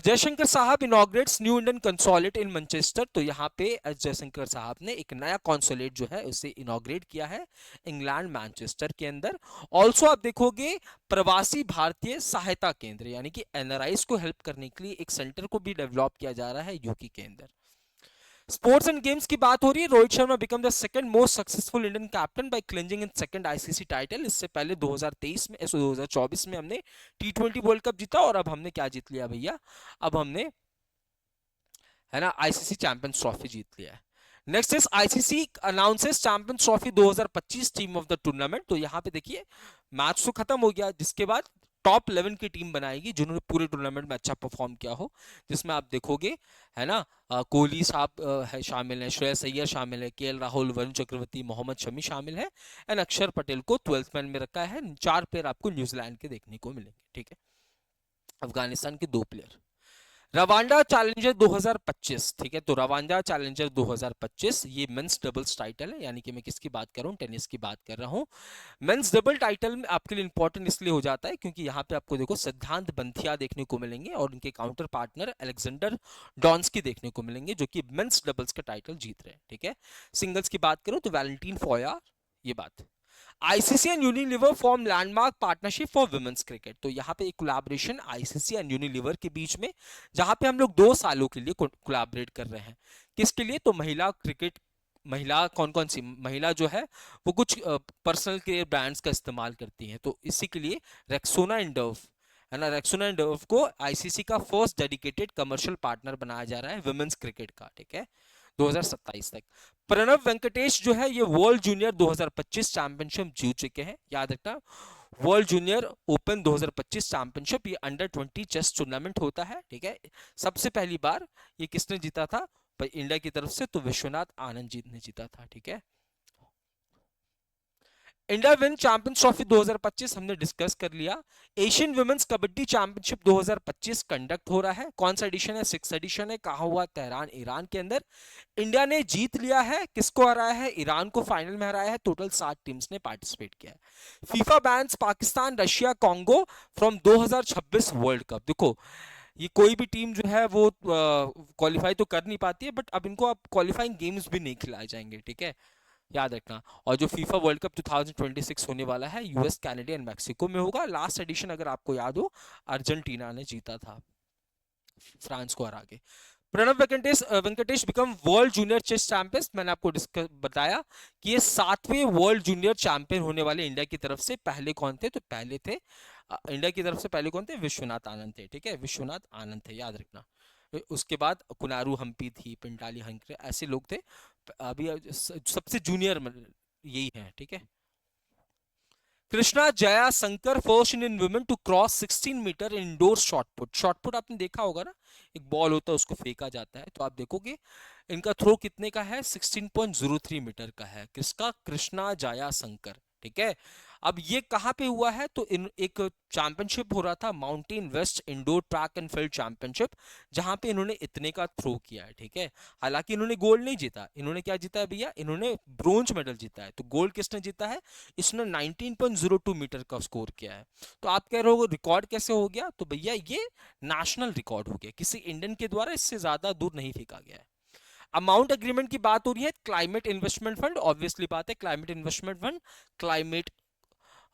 जयशंकर साहब inaugurates new Indian consulate in Manchester, तो यहाँ पे जयशंकर साहब ने एक नया कॉन्सोलेट जो है उसे इनॉग्रेट किया है इंग्लैंड मैनचेस्टर के अंदर। ऑल्सो आप देखोगे प्रवासी भारतीय सहायता केंद्र, यानी कि एनआरआईज को हेल्प करने के लिए एक सेंटर को भी डेवलप किया जा रहा है यूके के अंदर। स्पोर्ट्स एंड गेम्स की बात हो रही है, Rohit Sharma become the second most successful Indian captain by clinching in second ICC title. इससे पहले 2023 में 2024 में हमने टी20 वर्ल्ड कप जीता, और अब हमने क्या जीत लिया भैया, अब हमने, है ना, आईसीसी चैंपियंस ट्रॉफी जीत लिया है। Next is ICC announces champions trophy 2025 team of the tournament, तो यहाँ पे देखिए मैच तो खत्म हो गया, जिसके बाद टॉप 11 की टीम बनाएगी जिन्होंने पूरे टूर्नामेंट में अच्छा परफॉर्म किया हो, जिसमें आप देखोगे, है ना, कोहली साहब है शामिल है, श्रेयस अय्यर शामिल है, केएल राहुल, वरुण चक्रवर्ती, मोहम्मद शमी शामिल है, एंड अक्षर पटेल को 12th मैन में रखा है। 4 प्लेयर आपको न्यूजीलैंड के देखने को मिलेंगे, ठीक है। अफगानिस्तान के 2 प्लेयर। रवांडा चैलेंजर 2025, ठीक है, तो रवांडा चैलेंजर 2025 ये मेंस डबल्स टाइटल है, यानी कि मैं किसकी बात कर रहा हूँ, टेनिस की बात कर रहा हूँ। मेंस डबल टाइटल में आपके लिए इंपॉर्टेंट इसलिए हो जाता है क्योंकि यहाँ पे आपको देखो सिद्धांत बंथिया देखने को मिलेंगे, और उनके काउंटर पार्टनर अलेक्जेंडर डॉन्स्की देखने को मिलेंगे, जो कि मेंस डबल्स का टाइटल जीत रहे हैं, ठीक है। सिंगल्स की बात करूं तो वैलेंटीन फॉया, ये बात। ICC and Unilever form landmark partnership for women's cricket, तो यहाँ पे एक कोलैबोरेशन आईसीसी एंड यूनिलीवर के बीच में, जहां पे हम लोग 2 सालों के लिए कोलैबोरेट कर रहे हैं। किसके लिए, तो महिला क्रिकेट, महिला कौन कौन सी महिला जो है वो कुछ पर्सनल केयर ब्रांड्स का इस्तेमाल करती हैं, तो इसी के लिए रेक्सोना एंड डव, है ना, रेक्सोना एंड डव को आईसीसी का फर्स्ट डेडिकेटेड कमर्शियल पार्टनर बनाया जा रहा है वुमेन्स क्रिकेट का, ठीक है, 2027 तक। प्रणव वेंकटेश जो है ये वर्ल्ड जूनियर 2025 चैंपियनशिप जीत चुके हैं, याद रखना, वर्ल्ड जूनियर ओपन 2025 चैंपियनशिप, ये अंडर 20 चेस टूर्नामेंट होता है, ठीक है। सबसे पहली बार ये किसने जीता था भाई इंडिया की तरफ से, तो विश्वनाथ आनंद जी ने जीता था, ठीक है। इंडिया विन चैंपियंस ट्रॉफी 2025 हमने डिस्कस कर लिया। Asian women's kabaddi championship 2025 conduct हो रहा है, कौन सा एडिशन है, 6th एडिशन है, कहां हुआ, तेहरान ईरान के अंदर। इंडिया ने जीत लिया है, किसको हराया है, ईरान को फाइनल में हराया है। टोटल 7 टीम्स ने पार्टिसिपेट किया है। FIFA bans Pakistan, Russia, Congo from 2026 world cup. देखो ये कोई भी टीम जो है वो क्वालिफाई तो कर नहीं पाती है, बट अब इनको अब क्वालिफाइंग गेम्स भी नहीं खिलाए जाएंगे, ठीक है, याद रखना। और जो फीफा वर्ल्ड कप 2026 होने वाला है यूएस, कनाडा एंड मैक्सिको में होगा। लास्ट एडिशन अगर आपको याद हो अर्जेंटीना ने जीता था फ्रांस को हरा के। Pranav Venkatesh Venkatesh become world junior chess champion. मैंने आपको बताया कि ये 7वें वर्ल्ड जूनियर चैंपियन होने वाले इंडिया की तरफ से पहले कौन थे, तो पहले थे इंडिया की तरफ से पहले कौन थे, विश्वनाथ आनंद थे। ठीक है, विश्वनाथ आनंद थे, याद रखना। उसके बाद कुनारू हम्पी थी, पिंटाली हंकरे, ऐसे लोग थे। अभी सबसे जूनियर यही है। ठीक है, Krishna Jaya Shankar first Indian women to cross 16 metre indoor shot put. Shot put आपने देखा होगा ना, एक बॉल होता है उसको फेंका जाता है, तो आप देखोगे इनका थ्रो कितने का है, 16.03 मीटर का है। किसका, कृष्णा जया शंकर। ठीक है, अब ये कहाँ पे हुआ है, तो इन एक चैंपियनशिप हो रहा था, mountain west indoor track and field championship, जहां पे इन्होंने इतने का थ्रो किया है। ठीक है, हालांकि इन्होंने गोल्ड नहीं जीता, इन्होंने क्या जीता है भैया, इन्होंने ब्रोंज मेडल जीता है। तो गोल्ड किसने जीता है, इसने 19.02 मीटर का स्कोर किया है। तो आप कह रहे हो रिकॉर्ड कैसे हो गया, तो भैया ये नेशनल रिकॉर्ड हो गया, किसी इंडियन के द्वारा इससे ज्यादा दूर नहीं फेंका गया है। अमाउंट एग्रीमेंट की बात हो रही है, क्लाइमेट इन्वेस्टमेंट फंड, ऑब्वियसली बात है, क्लाइमेट इन्वेस्टमेंट फंड क्लाइमेट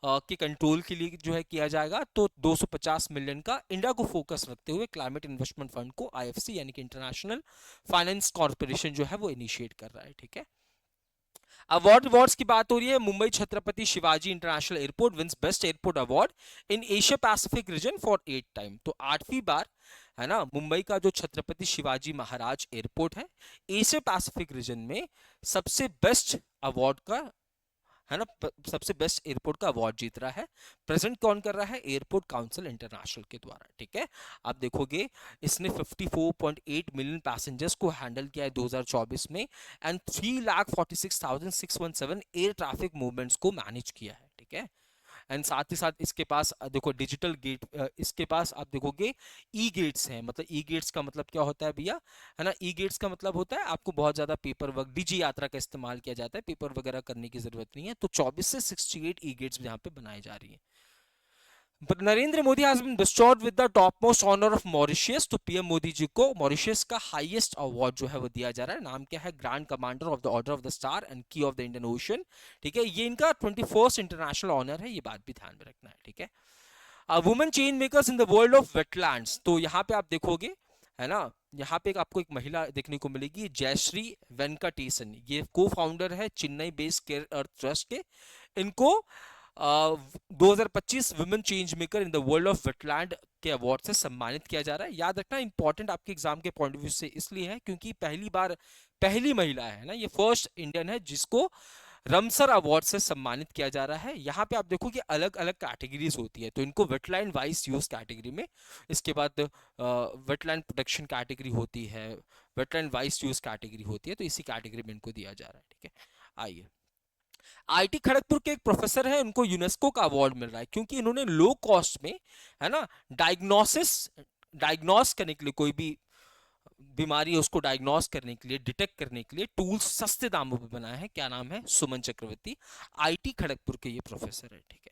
के कंट्रोल के लिए जो है किया जाएगा। तो 250 मिलियन का इंडिया को फोकस रखते हुए क्लाइमेट इन्वेस्टमेंट फंड को आईएफसी यानी कि इंटरनेशनल फाइनेंस कॉर्पोरेशन जो है वो इनिशिएट कर रहा है। ठीक है, अवार्ड्स की बात हो रही है, Mumbai Chhatrapati Shivaji international airport wins best airport award in Asia Pacific region for 8 time. तो 8वीं बार है ना, मुंबई का जो छत्रपति शिवाजी महाराज एयरपोर्ट है, एशिया पैसिफिक रीजन में सबसे बेस्ट अवार्ड का है ना, सबसे बेस्ट एयरपोर्ट का अवार्ड जीत रहा है। प्रेजेंट कौन कर रहा है, एयरपोर्ट काउंसिल इंटरनेशनल के द्वारा। ठीक है, आप देखोगे इसने 54.8 मिलियन पैसेंजर्स को हैंडल किया है 2024 में, एंड 3,46,617 एयर ट्रैफिक मूवमेंट्स को मैनेज किया है। ठीक है, एंड साथ ही साथ इसके पास देखो डिजिटल गेट, इसके पास आप देखोगे ई गेट्स हैं। मतलब ई गेट्स का मतलब क्या होता है भैया, है ना, ई गेट्स का मतलब होता है आपको बहुत ज्यादा पेपर वर्क, डिजी यात्रा का इस्तेमाल किया जाता है, पेपर वगैरह करने की जरूरत नहीं है। तो 24 से 68 ई गेट्स यहाँ पे बनाई जा रही है। But Narendra Modi has been bestowed with the topmost honor of Mauritius। तो पीएम मोदी जी को मॉरिशियस का हाईएस्ट अवार्ड जो है वो दिया जा रहा है। नाम क्या है, grand commander of the order of the star and की ऑफ द इंडियन ओशन। ठीक है, ये इनका 21st इंटरनेशनल ऑनर है, ये बात भी ध्यान में रखना है। ठीक है, women change makers in the world of wetlands. तो यहाँ पे आप देखोगे, है ना, यहाँ पे आपको एक महिला देखने को मिलेगी, जयश्री वेंकटेशन। ये को फाउंडर है चेन्नई बेस्ड केयर अर्थ ट्रस्ट के। इनको 2025 women change maker in the world of wetland के अवार्ड से सम्मानित किया जा रहा है। याद रखना, इंपॉर्टेंट आपके एग्जाम के पॉइंट ऑफ व्यू से इसलिए है क्योंकि पहली बार पहली महिला है ना, ये फर्स्ट इंडियन है जिसको रमसर अवार्ड से सम्मानित किया जा रहा है। यहाँ पे आप देखो कि अलग अलग कैटेगरीज होती है, तो इनको वेटलैंड वाइस यूज कैटेगरी में, इसके बाद वेटलैंड प्रोटेक्शन कैटेगरी होती है, वेटलैंड वाइस यूज कैटेगरी होती है, तो इसी कैटेगरी में इनको दिया जा रहा है। ठीक है, आइए, आईटी खड़गपुर के एक प्रोफेसर है, उनको यूनेस्को का अवार्ड मिल रहा है क्योंकि इन्होंने लो कॉस्ट में, है ना, डायग्नोस करने के लिए, कोई भी बीमारी है उसको डायग्नोस करने के लिए, डिटेक्ट करने के लिए टूल्स सस्ते दामों पे बनाए हैं। क्या नाम है, सुमन चक्रवर्ती, आईटी खड़गपुर के ये प्रोफेसर है। ठीक है,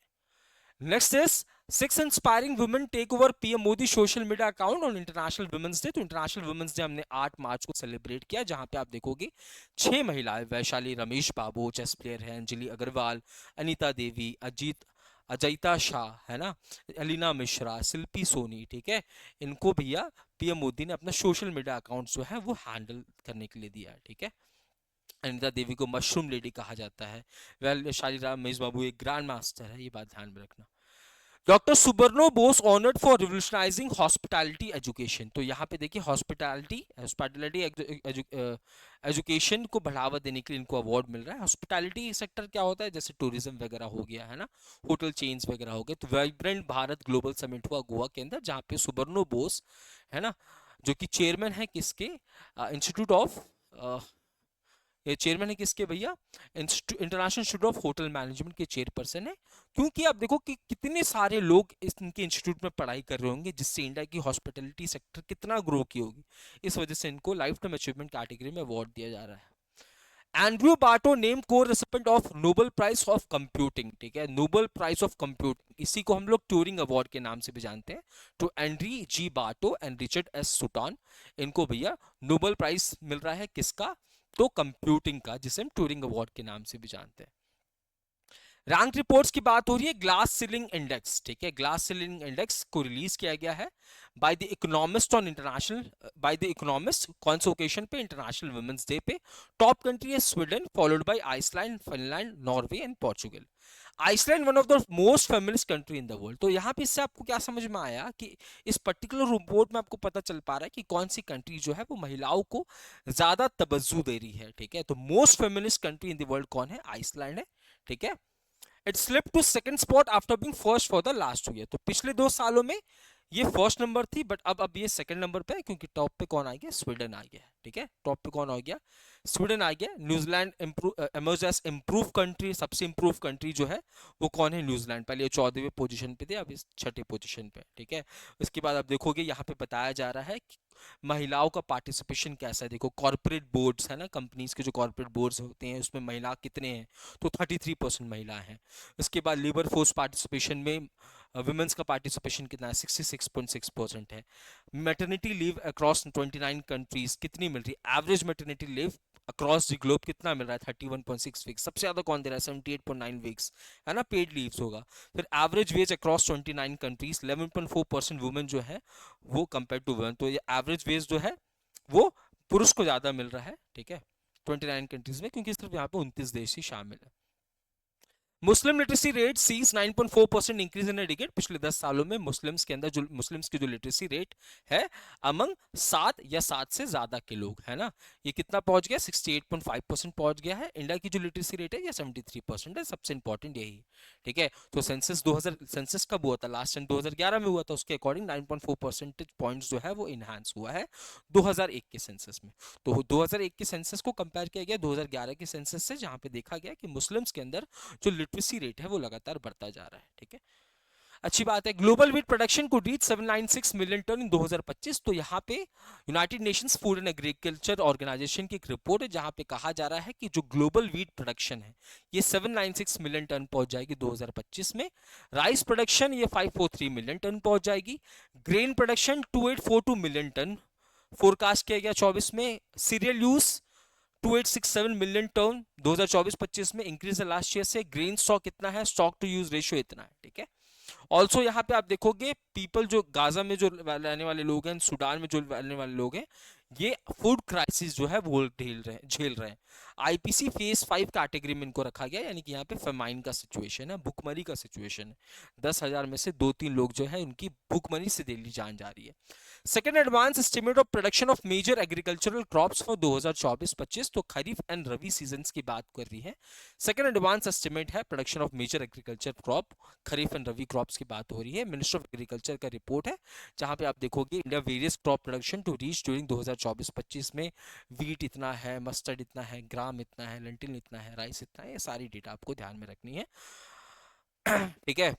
next is 6 inspiring women take over PM Modi social media account on international women's day. तो इंटरनेशनल वुमेन्स डे हमने 8 मार्च को सेलिब्रेट किया, जहां पे आप देखोगे 6 महिलाएं, वैशाली रमेश बाबू चेस प्लेयर है, अंजलि अग्रवाल, अनीता देवी, अजयता शाह, है ना, अलीना मिश्रा, शिल्पी सोनी। ठीक है, इनको भैया पीएम मोदी ने अपना सोशल मीडिया अकाउंट जो है वो हैंडल करने के लिए दिया है। ठीक है, अनिता देवी को मशरूम लेडी कहा जाता है, वैशाली रमेश बाबू एक ग्रैंड मास्टर है, ये बात ध्यान में रखना। Doctor Suborno Bose honoured for revolutionising hospitality education. तो यहाँ पे देखिए हॉस्पिटैलिटी एजुकेशन को बढ़ावा देने के लिए इनको अवार्ड मिल रहा है। हॉस्पिटैलिटी सेक्टर क्या होता है, जैसे टूरिज्म वगैरह हो गया, है ना, होटल चेन्स वगैरह हो गए। तो वाइब्रेंट भारत ग्लोबल समिट हुआ गोवा के अंदर, जहाँ पे सुबर्णो बोस, है ना, जो कि चेयरमैन है किसके, इंस्टीट्यूट ऑफ, ये चेयरमैन है किसके भैया, international institute of hotel management के चेयरपर्सन है। क्योंकि आप देखो कि कितने सारे लोग इनके इंस्टीट्यूट में पढ़ाई कर रहे होंगे, जिससे इंडिया की हॉस्पिटैलिटी सेक्टर कितना ग्रो की होगी, इस वजह से इनको लाइफ टाइम अचीवमेंट कैटेगरी में अवार्ड दिया जा रहा है। Andrew Barto name co recipient of Nobel prize of computing. ठीक है, नोबेल प्राइज ऑफ कंप्यूटिंग, इसी को हम लोग ट्यूरिंग अवार्ड के नाम से भी जानते हैं। तो Andrew G Barto and Richard S Sutton, इनको भैया नोबेल प्राइज मिल रहा है, किसका, तो कंप्यूटिंग का, जिसे हम ट्यूरिंग अवार्ड के नाम से भी जानते हैं। रैंक रिपोर्ट्स की बात हो रही है, ग्लास सीलिंग इंडेक्स, ठीक है, ग्लास सीलिंग इंडेक्स को रिलीज किया गया है by the economist on international, by the economist कौन से ओकेशन पे, इंटरनेशनल वुमेन्स डे पे। टॉप कंट्री है Sweden, followed by Iceland, Finland, Norway and Portugal. Iceland one of the most feminist country in the world. तो यहाँ पे इससे आपको क्या समझ में आया कि इस पर्टिकुलर रिपोर्ट में आपको पता चल पा रहा है कि कौन सी कंट्री जो है वो महिलाओं को ज्यादा तवज्जो दे रही है, ठीक है। तो most feminist country in the world कौन है, आइसलैंड है, ठीक है। It slip to second spot after being first for the last 2 year. तो पिछले 2 सालों में ये फर्स्ट नंबर थी, बट अब ये सेकंड नंबर पे है, क्योंकि टॉप पे कौन आ गया, स्वीडन आ गया, ठीक है। टॉप पे कौन आ गया, स्वीडन आ गया। New Zealand emerge as improve country, सबसे इम्प्रूव कंट्री जो है वो कौन है, न्यूजीलैंड। पहले 14वें पोजीशन पे थे, अब इस 6ठे पोजीशन पे, ठीक है। उसके बाद आप देखोगे यहाँ पे बताया जा रहा है कि महिलाओं का पार्टिसिपेशन कैसा है। देखो कॉर्पोरेट बोर्ड्स है ना, कंपनीज के जो कॉर्पोरेट बोर्ड्स होते हैं उसमें महिला कितने हैं, तो 33% महिला हैं। उसके बाद लेबर फोर्स पार्टिसिपेशन में वुमेन्स का पार्टिसिपेशन कितना है, 66.6% है। मैटरनिटी लीव अक्रॉस 29 कंट्रीज कितनी मिल रही है, average maternity leave across the globe कितना मिल रहा है, 31.6 वीक्स। सबसे ज्यादा कौन दे रहा है, 78.9 वीक्स, है ना, पेड लीव्स होगा। फिर average wage across 29 countries 11.4% women जो है वो कंपेयर टू वुमेन। तो ये एवरेज वेज जो है वो पुरुष को ज्यादा मिल रहा है, ठीक है, 29 कंट्रीज में, क्योंकि सिर्फ यहाँ पे 29 देश ही शामिल है। Muslim literacy rate sees 9.4% increase in decade. पिछले 10 सालों में मुस्लिम्स के अंदर जो मुस्लिम्स की जो लिटरेसी रेट है अमंग 7 या 7 से ज्यादा के लोग, है ना, ये कितना पहुंच गया, 68.5% पहुंच गया है। इंडिया की जो लिटरेसी रेट है ये 73% है, सबसे इंपॉर्टेंट यही, ठीक है। तो सेंसस 2000 सेंसस कब हुआ था, लास्ट टाइम 2011 में हुआ था, उसके अकॉर्डिंग 9.4 परसेंटेज पॉइंट्स जो है वो इनहांस हुआ है 2001 के सेंसस में। तो 2001 के सेंसस को कंपेयर किया गया 2011 के सेंसस से, जहां पे देखा गया कि मुस्लिम्स के अंदर जो लिटरेसी रेट है वो लगातार बढ़ता जा रहा है, ठीक है। अच्छी बात है। ग्लोबल वीट प्रोडक्शन को रीच 796 मिलियन टन इन 2025। तो यहाँ पे United Nations food and agriculture organization की एक रिपोर्ट है जहां पे कहा जा रहा है कि जो ग्लोबल वीट प्रोडक्शन है ये 796 मिलियन टन पहुंच जाएगी 2025 में। राइस प्रोडक्शन ये 543 मिलियन टन पहुंच जाएगी। Grain production 2842 million ton forecast किया गया 24 में। सीरियल यूज 2867 मिलियन टन 2024-25 में, इंक्रीज है लास्ट ईयर से। ग्रेन स्टॉक कितना है, स्टॉक टू यूज रेशियो इतना है, ठीक है। ऑल्सो यहाँ पे आप देखोगे पीपल जो गाजा में जो रहने वाले लोग हैं, सूडान में जो रहने वाले लोग हैं, ये फूड क्राइसिस जो है वो झेल रहे हैं। आईपीसी फेज 5 कैटेगरी में इनको रखा गया, यानी कि यहाँ पे फेमाइन का सिचुएशन है, भुखमरी का सिचुएशन है। 10,000 में से 2-3 लोग जो है उनकी भुखमरी से डेली जान जा रही है। Second advance estimate of production of major agricultural crops for 2024-25, तो खरीफ एंड रबी सीजन की बात कर रही है। सेकेंड एडवांस एस्टिमेट है production of major agriculture crop, kharif and rabi crops की बात हो रही है। मिनिस्टर ऑफ एग्रीकल्चर का रिपोर्ट है जहां पे आप देखोगे India various crop production to reach during 2024-25 में, वीट इतना है, मस्टर्ड इतना है, ग्राम इतना है, लेंटिल इतना है, राइस इतना है, ये सारी डेटा आपको ध्यान में रखनी है, ठीक है।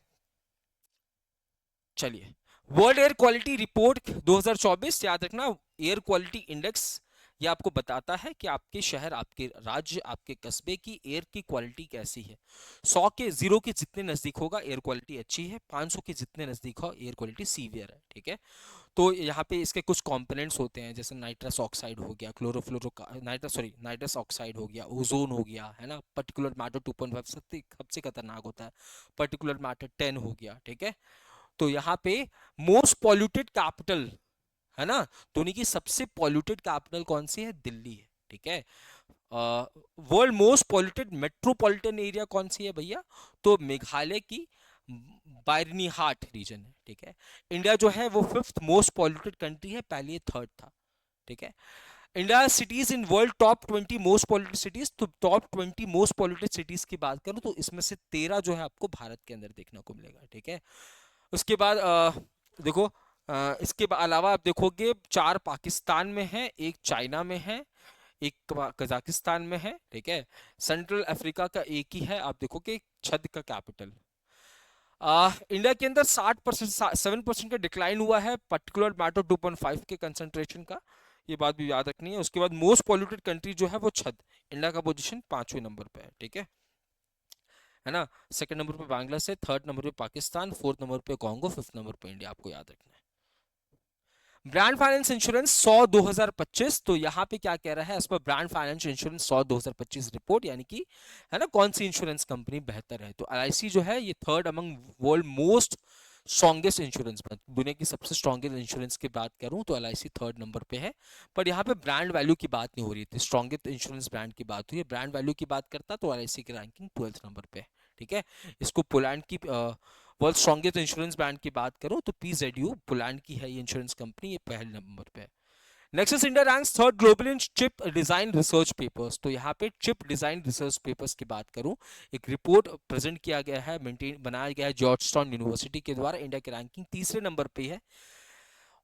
चलिए, वर्ल्ड एयर क्वालिटी रिपोर्ट 2024 याद रखना। एयर क्वालिटी इंडेक्स ये आपको बताता है कि आपके शहर, आपके राज्य, आपके कस्बे की एयर की क्वालिटी कैसी है। 100 के 0 के जितने नजदीक होगा एयर क्वालिटी अच्छी है, 500 के जितने नजदीक हो एयर क्वालिटी सीवियर है, ठीक है। तो यहाँ पे इसके कुछ कंपोनेंट्स होते हैं, जैसे नाइट्रस ऑक्साइड हो गया, क्लोरोफ्लोरो नाइट्रस ऑक्साइड हो गया, ओजोन हो गया, है ना, पर्टिकुलर मैटर 2.5 सबसे खतरनाक होता है, पर्टिकुलर मैटर 10 हो गया, ठीक है। तो यहाँ पे मोस्ट पॉल्यूटेड कैपिटल, है ना, दुनिया की सबसे पॉल्यूटेड कैपिटल कौन सी है, दिल्ली है, ठीक है। World most polluted metropolitan area कौन सी है भैया, तो मेघालय की बायरनीहाट रीजन है, ठीक है। इंडिया जो है वो 5th मोस्ट पॉल्यूटेड कंट्री है, पहले ये 3rd था, ठीक है। India cities in world top 20 most polluted cities, तो टॉप 20 मोस्ट पॉल्यूटेड सिटीज की बात करूं तो इसमें से 13 जो है आपको भारत के अंदर देखने को मिलेगा, ठीक है। उसके बाद देखो इसके अलावा आप देखोगे 4 पाकिस्तान में है, एक चाइना में है, एक कजाकिस्तान में है, ठीक है। सेंट्रल अफ्रीका का एक ही है। आप देखोगे छद का कैपिटल। इंडिया के अंदर 60% 7% का डिक्लाइन हुआ है, पर्टिकुलर मैटर 2.5 के कंसंट्रेशन का, ये बात भी याद रखनी है। उसके बाद मोस्ट पॉल्यूटेड कंट्री जो है वो छद, इंडिया का पोजीशन 5वें नंबर पे है, ठीक है ना। सेकंड नंबर पे बांग्लादेश है, थर्ड नंबर पे पाकिस्तान, फोर्थ नंबर पे कॉन्गो, फिफ्थ नंबर पे इंडिया, आपको याद रखना है। ब्रांड फाइनेंस इंश्योरेंस 100 2025, तो यहाँ पे क्या कह रहा है, इस पर ब्रांड फाइनेंस इंश्योरेंस 100 2025 रिपोर्ट, यानी कि है ना कौन सी इंश्योरेंस कंपनी बेहतर है। तो एलआईसी जो है ये third among world most strongest insurance, दुनिया की सबसे स्ट्रॉन्गेस्ट इंश्योरेंस की बात करूं तो एलआईसी थर्ड नंबर पे है। पर यहाँ पे ब्रांड वैल्यू की बात नहीं हो रही थी, स्ट्रॉन्गेस्ट इंश्योरेंस ब्रांड की बात हुई है। ब्रांड वैल्यू की बात करता तो एलआईसी की रैंकिंग 12th नंबर पे है। ठीक है, इसको पोलैंड की वर्ल्ड स्ट्रॉन्गेस्ट इंश्योरेंस ब्रांड की बात करूं तो पीजेडयू पोलैंड की है ये इंश्योरेंस कंपनी, ये पहले नंबर पे है। Nexus India ranks third global इन चिप डिजाइन रिसर्च पेपर्स, तो यहाँ पे चिप डिजाइन रिसर्च पेपर्स की बात करूं, एक रिपोर्ट प्रेजेंट किया गया है, मेंटेन बनाया गया है जॉर्जटाउन यूनिवर्सिटी के द्वारा। इंडिया की रैंकिंग तीसरे नंबर पे है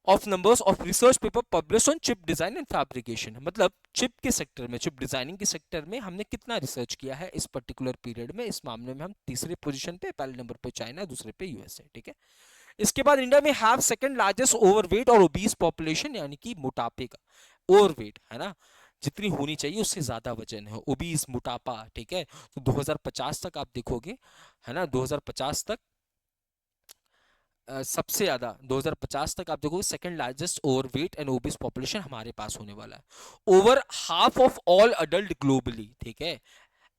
of numbers of research paper publish on chip design and fabrication, मतलब चिप के सेक्टर में, चिप डिजाइनिंग के सेक्टर में हमने कितना रिसर्च किया है इस पर्टिकुलर पीरियड में। इस मामले में हम तीसरे पोजीशन पे, पहले नंबर पे चाइना, दूसरे पे यूएसए। ठीक है, इसके बाद इंडिया में हैव सेकंड लार्जेस्ट ओवरवेट और ओबीस पॉपुलेशन, यानी कि मोटापे का ओवरवेट है ना, जितनी होनी चाहिए उससे ज्यादा वजन है, ओबीस मोटापा। ठीक है, तो 2050 तक आप देखोगे है ना, 2050 तक सबसे ज्यादा 2050 तक आप देखोगे second largest overweight and obese population हमारे पास होने वाला है, over half of all adult globally. ठीक है,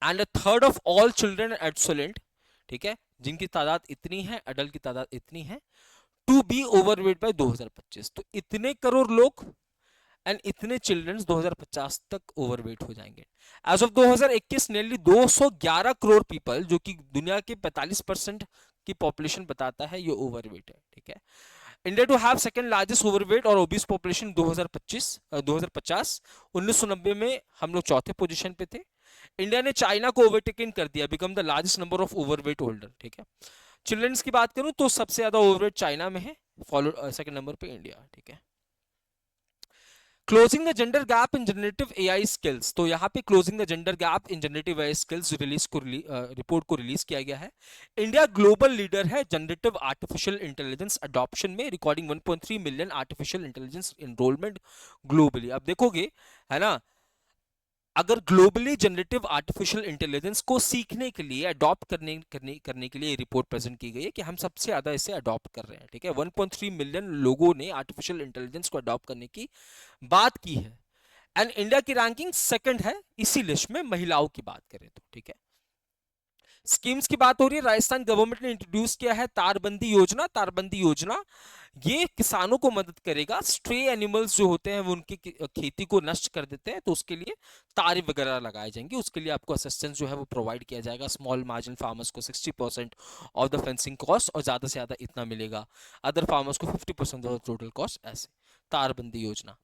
and a third of all children adolescent, ठीक है, जिनकी तादाद इतनी है, अडल्ट की तादाद इतनी है, टू बी ओवरवेट बाय 2025। तो इतने करोड़ लोग एंड इतने चिल्ड्रंस 2050 तक ओवरवेट हो जाएंगे। As of 2021 nearly 211 crore people, जो कि दुनिया के 45% की पॉपुलेशन बताता है, ये ओवरवेट है। ठीक है, India to have second largest overweight और ओबीस पॉपुलेशन 2025 2050, 1990 में हम लोग चौथे पोजीशन पे थे। इंडिया ने चाइना को ओवरटेकन कर दिया, become the largest number of overweight holder. ठीक है, चिल्ड्रंस की बात करूं तो सबसे ज्यादा ओवरवेट चाइना में है, फॉलो सेकंड नंबर पे इंडिया। ठीक है, closing the gender gap in generative AI skills, तो यहाँ पे closing the gender gap in generative AI skills report को रिलीज किया गया है। इंडिया ग्लोबल लीडर है जनरेटिव आर्टिफिशियल इंटेलिजेंस अडॉप्शन में, recording 1.3 million artificial intelligence enrolment globally. अब देखोगे है ना, अगर ग्लोबली जनरेटिव आर्टिफिशियल इंटेलिजेंस को सीखने के लिए अडॉप्ट करने के लिए रिपोर्ट प्रेजेंट की गई है कि हम सबसे ज्यादा इसे अडॉप्ट कर रहे हैं। ठीक है, 1.3 मिलियन लोगों ने आर्टिफिशियल इंटेलिजेंस को अडॉप्ट करने की बात की है, एंड इंडिया की रैंकिंग सेकंड है इसी लिस्ट में महिलाओं की बात करें तो। ठीक है, स्कीम्स की बात हो रही है, राजस्थान गवर्नमेंट ने इंट्रोड्यूस किया है तारबंदी योजना। तारबंदी योजना ये किसानों को मदद करेगा, स्ट्रे एनिमल्स जो होते हैं वो उनकी खेती को नष्ट कर देते हैं, तो उसके लिए तारे वगैरह लगाए जाएंगे, उसके लिए आपको असिस्टेंस जो है वो प्रोवाइड किया जाएगा। स्मॉल मार्जिन फार्मर्स को 60% ऑफ द फेंसिंग कॉस्ट, और ज्यादा से ज्यादा इतना मिलेगा, अदर फार्मर्स को 50% ऑफ द टोटल कॉस्ट, ऐसे तारबंदी योजना।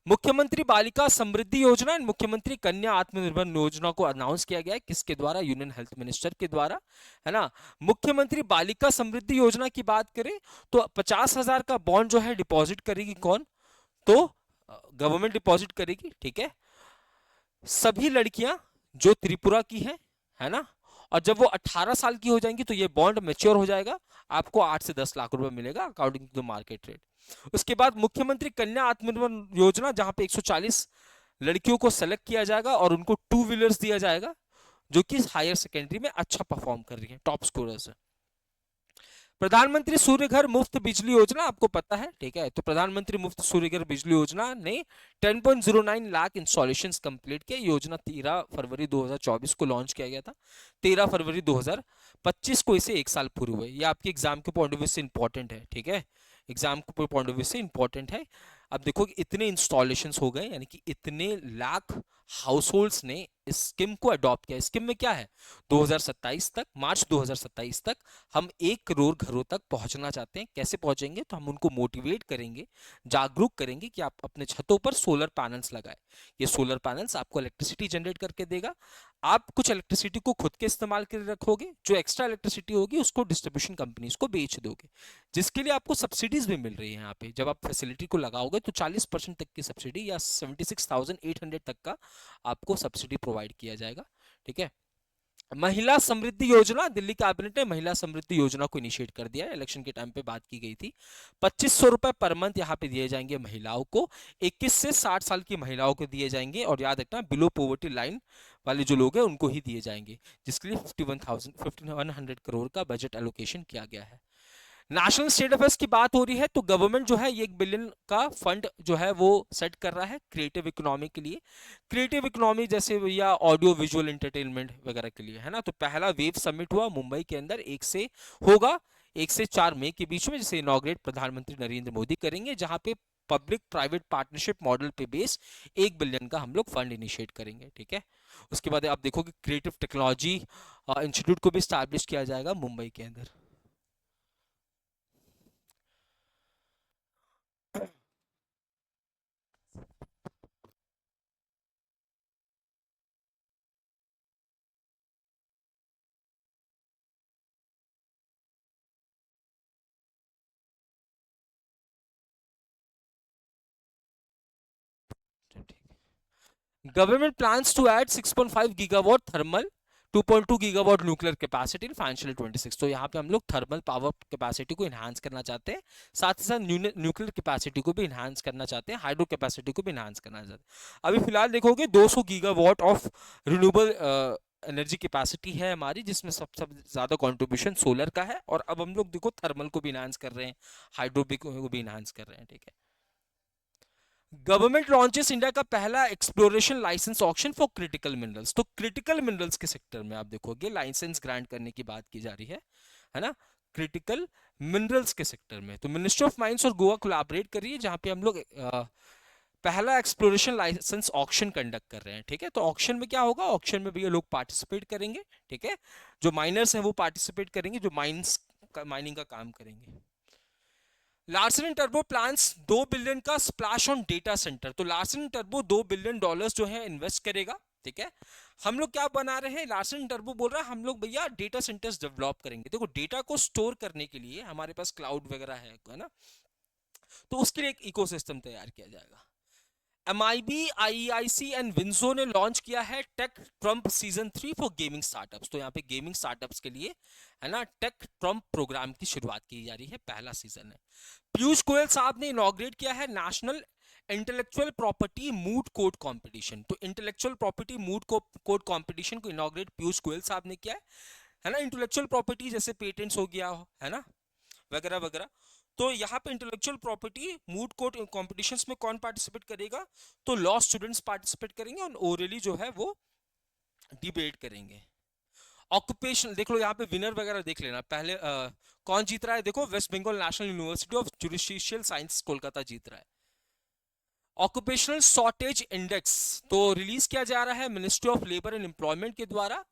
मुख्यमंत्री बालिका समृद्धि योजना एंड मुख्यमंत्री कन्या आत्मनिर्भर योजना को अनाउंस किया गया है, किसके द्वारा, यूनियन हेल्थ मिनिस्टर के द्वारा, है ना। मुख्यमंत्री बालिका समृद्धि योजना की बात करें तो 50,000 का बॉन्ड जो है डिपॉजिट करेगी कौन, तो गवर्नमेंट डिपॉजिट करेगी। ठीक है, सभी लड़कियां जो त्रिपुरा की है ना, और जब वो 18 साल की हो जाएंगी तो ये बॉन्ड मैच्योर हो जाएगा, आपको 8 से 10 लाख रुपए मिलेगा according to the market rate. उसके बाद मुख्यमंत्री कन्या आत्मनिर्भर योजना, जहां पे 140 लड़कियों को सेलेक्ट किया जाएगा और उनको 2 व्हीलर्स दिया जाएगा, जो कि हायर सेकेंडरी में अच्छा परफॉर्म कर रही है, टॉप स्कोरर्स है। प्रधानमंत्री सूर्य घर मुफ्त बिजली योजना आपको पता है। ठीक है, तो प्रधानमंत्री मुफ्त सूर्य घर बिजली योजना ने 10.09 लाख इंस्टॉलेशंस कंप्लीट किए। योजना 13 फरवरी 2024 को लॉन्च किया गया था, 13 फरवरी 2025 को इसे 1 साल पूरे हुए। ये आपके एग्जाम के पॉइंट ऑफ व्यू से इंपॉर्टेंट है। ठीक है, एग्जाम के पॉइंट ऑफ व्यू से इंपॉर्टेंट है। अब देखो कि इतने इंस्टॉलेशंस हो गए, यानी कि इतने लाख हाउसहोल्ड्स ने इस स्कीम को अडॉप्ट किया। स्कीम में क्या है, 2027 तक, मार्च 2027 तक हम 1 करोड़ घरों तक पहुंचना चाहते हैं। कैसे पहुंचेंगे, तो हम उनको मोटिवेट करेंगे, जागरूक करेंगे कि आप अपने छतों पर सोलर पैनल्स लगाएं। ये सोलर पैनल्स आपको इलेक्ट्रिसिटी जनरेट करके देगा, आप कुछ इलेक्ट्रिसिटी को खुद के इस्तेमाल के लिए रखोगे, जो एक्स्ट्रा इलेक्ट्रिसिटी होगी उसको डिस्ट्रीब्यूशन कंपनीज को बेच दोगे, जिसके लिए आपको सब्सिडीज भी मिल रही है। यहाँ पे जब आप फैसिलिटी को लगाओगे तो 40% तक की सब्सिडी या 76,800 तक का आपको सब्सिडी प्रोवाइड किया जाएगा। ठीक है, महिला समृद्धि योजना, दिल्ली कैबिनेट ने महिला समृद्धि योजना को इनिशिएट कर दिया है, इलेक्शन के टाइम पे बात की गई थी। 2500 रुपए पर मंथ यहाँ पे दिए जाएंगे महिलाओं को, 21 से 60 साल की महिलाओं को दिए जाएंगे, और याद रखना बिलो पॉवर्टी लाइन वाले जो लोग हैं उनको ही दिए जाएंगे, जिसके लिए 51,100 करोड़ का बजट एलोकेशन किया गया है। नेशनल स्टेट अफेयर्स की बात हो रही है तो गवर्नमेंट जो है ये 1 बिलियन का फंड जो है वो सेट कर रहा है क्रिएटिव इकोनॉमी के लिए। क्रिएटिव इकोनॉमी जैसे भैया ऑडियो विजुअल एंटरटेनमेंट वगैरह के लिए, है ना। तो पहला वेव समिट हुआ मुंबई के अंदर, होगा 1 से 4 मई के बीच में, जिसे इनॉग्रेट प्रधानमंत्री नरेंद्र मोदी करेंगे, जहां पे पब्लिक प्राइवेट पार्टनरशिप मॉडल पे बेस 1 बिलियन का हम लोग फंड इनिशिएट करेंगे, ठीक है। उसके बाद आप देखोगे क्रिएटिव टेक्नोलॉजी इंस्टीट्यूट को भी स्टैब्लिश किया जाएगा मुंबई के अंदर। Government plans to add 6.5 gigawatt thermal, 2.2 gigawatt nuclear capacity in financial 26। तो यहाँ पे हम लोग थर्मल पावर कैपेसिटी को इन्हांस करना चाहते हैं, साथ ही साथ न्यूक्लियर कैपेसिटी को भी इन्हांस करना चाहते हैं, हाइड्रो कैपेसिटी को भी इन्हांस करना चाहते हैं। अभी फिलहाल देखोगे 200 gigawatt of renewable energy capacity है हमारी, जिसमें सबसे ज्यादा कंट्रीब्यूशन सोलर का है। और अब हम लोग देखो थर्मल को भी इन्हांस कर रहे हैं, हाइड्रो को भी इन्हांस कर रहे हैं, ठीक है। गवर्नमेंट लॉन्चेस इंडिया का पहला exploration license auction for critical minerals. तो क्रिटिकल मिनरल्स के सेक्टर में आप देखोगे लाइसेंस ग्रांट करने की बात की जा रही है ना। क्रिटिकल मिनरल्स के सेक्टर में तो मिनिस्ट्री ऑफ माइंस और गोवा कोलैबोरेट कर रही है, जहां पे हम लोग पहला एक्सप्लोरेशन लाइसेंस ऑक्शन कंडक्ट कर रहे हैं, ठीक है। तो ऑक्शन में क्या होगा, ऑक्शन में भैया लोग पार्टिसिपेट करेंगे, ठीक है। जो माइनर्स हैं वो पार्टिसिपेट करेंगे, जो माइनिंग का काम करेंगे। Larsen and turbo plans 2 billion का स्प्लैश ऑन डेटा सेंटर। तो लार्सन एंड टर्बो $2 बिलियन जो है इन्वेस्ट करेगा, ठीक है। हम लोग क्या बना रहे हैं, लार्सन एंड टर्बो बोल रहा है हम लोग भैया डेटा सेंटर्स डेवलप करेंगे। देखो डेटा को स्टोर करने के लिए हमारे पास क्लाउड वगैरह है ना, तो उसके लिए एक इकोसिस्टम तैयार किया जाएगा। MIB, IEIC एंड विंजो ने लॉन्च किया है tech trump season 3 for gaming startups. तो यहाँ पे गेमिंग स्टार्टअप्स के लिए, है ना, टेक ट्रम्प प्रोग्राम की शुरुआत की जा रही है, पहला सीजन है। पीयूष गोयल साहब ने इनॉग्रेट किया है national intellectual property moot court competition. तो intellectual property moot court competition को इनॉग्रेट पीयूष गोयल साहब ने किया है ना। इंटेलेक्चुअल प्रॉपर्टी जैसे पेटेंट्स हो गया, है ना, वगैरह वगैरह। तो यहाँ पे intellectual property moot court competitions में कौन पार्टिसिपेट करेगा, तो लॉ स्टूडेंट्स पार्टिसिपेट करेंगे और ओरली जो है वो डिबेट करेंगे। ऑक्यूपेशन देख लो, यहाँ पे विनर वगैरह देख लेना पहले। कौन जीत रहा है, देखो West Bengal national university of judicial science Kolkata जीत रहा है। ऑक्यूपेशनल शॉर्टेज इंडेक्स तो रिलीज किया जा रहा है ministry of labour and employment के द्वारा,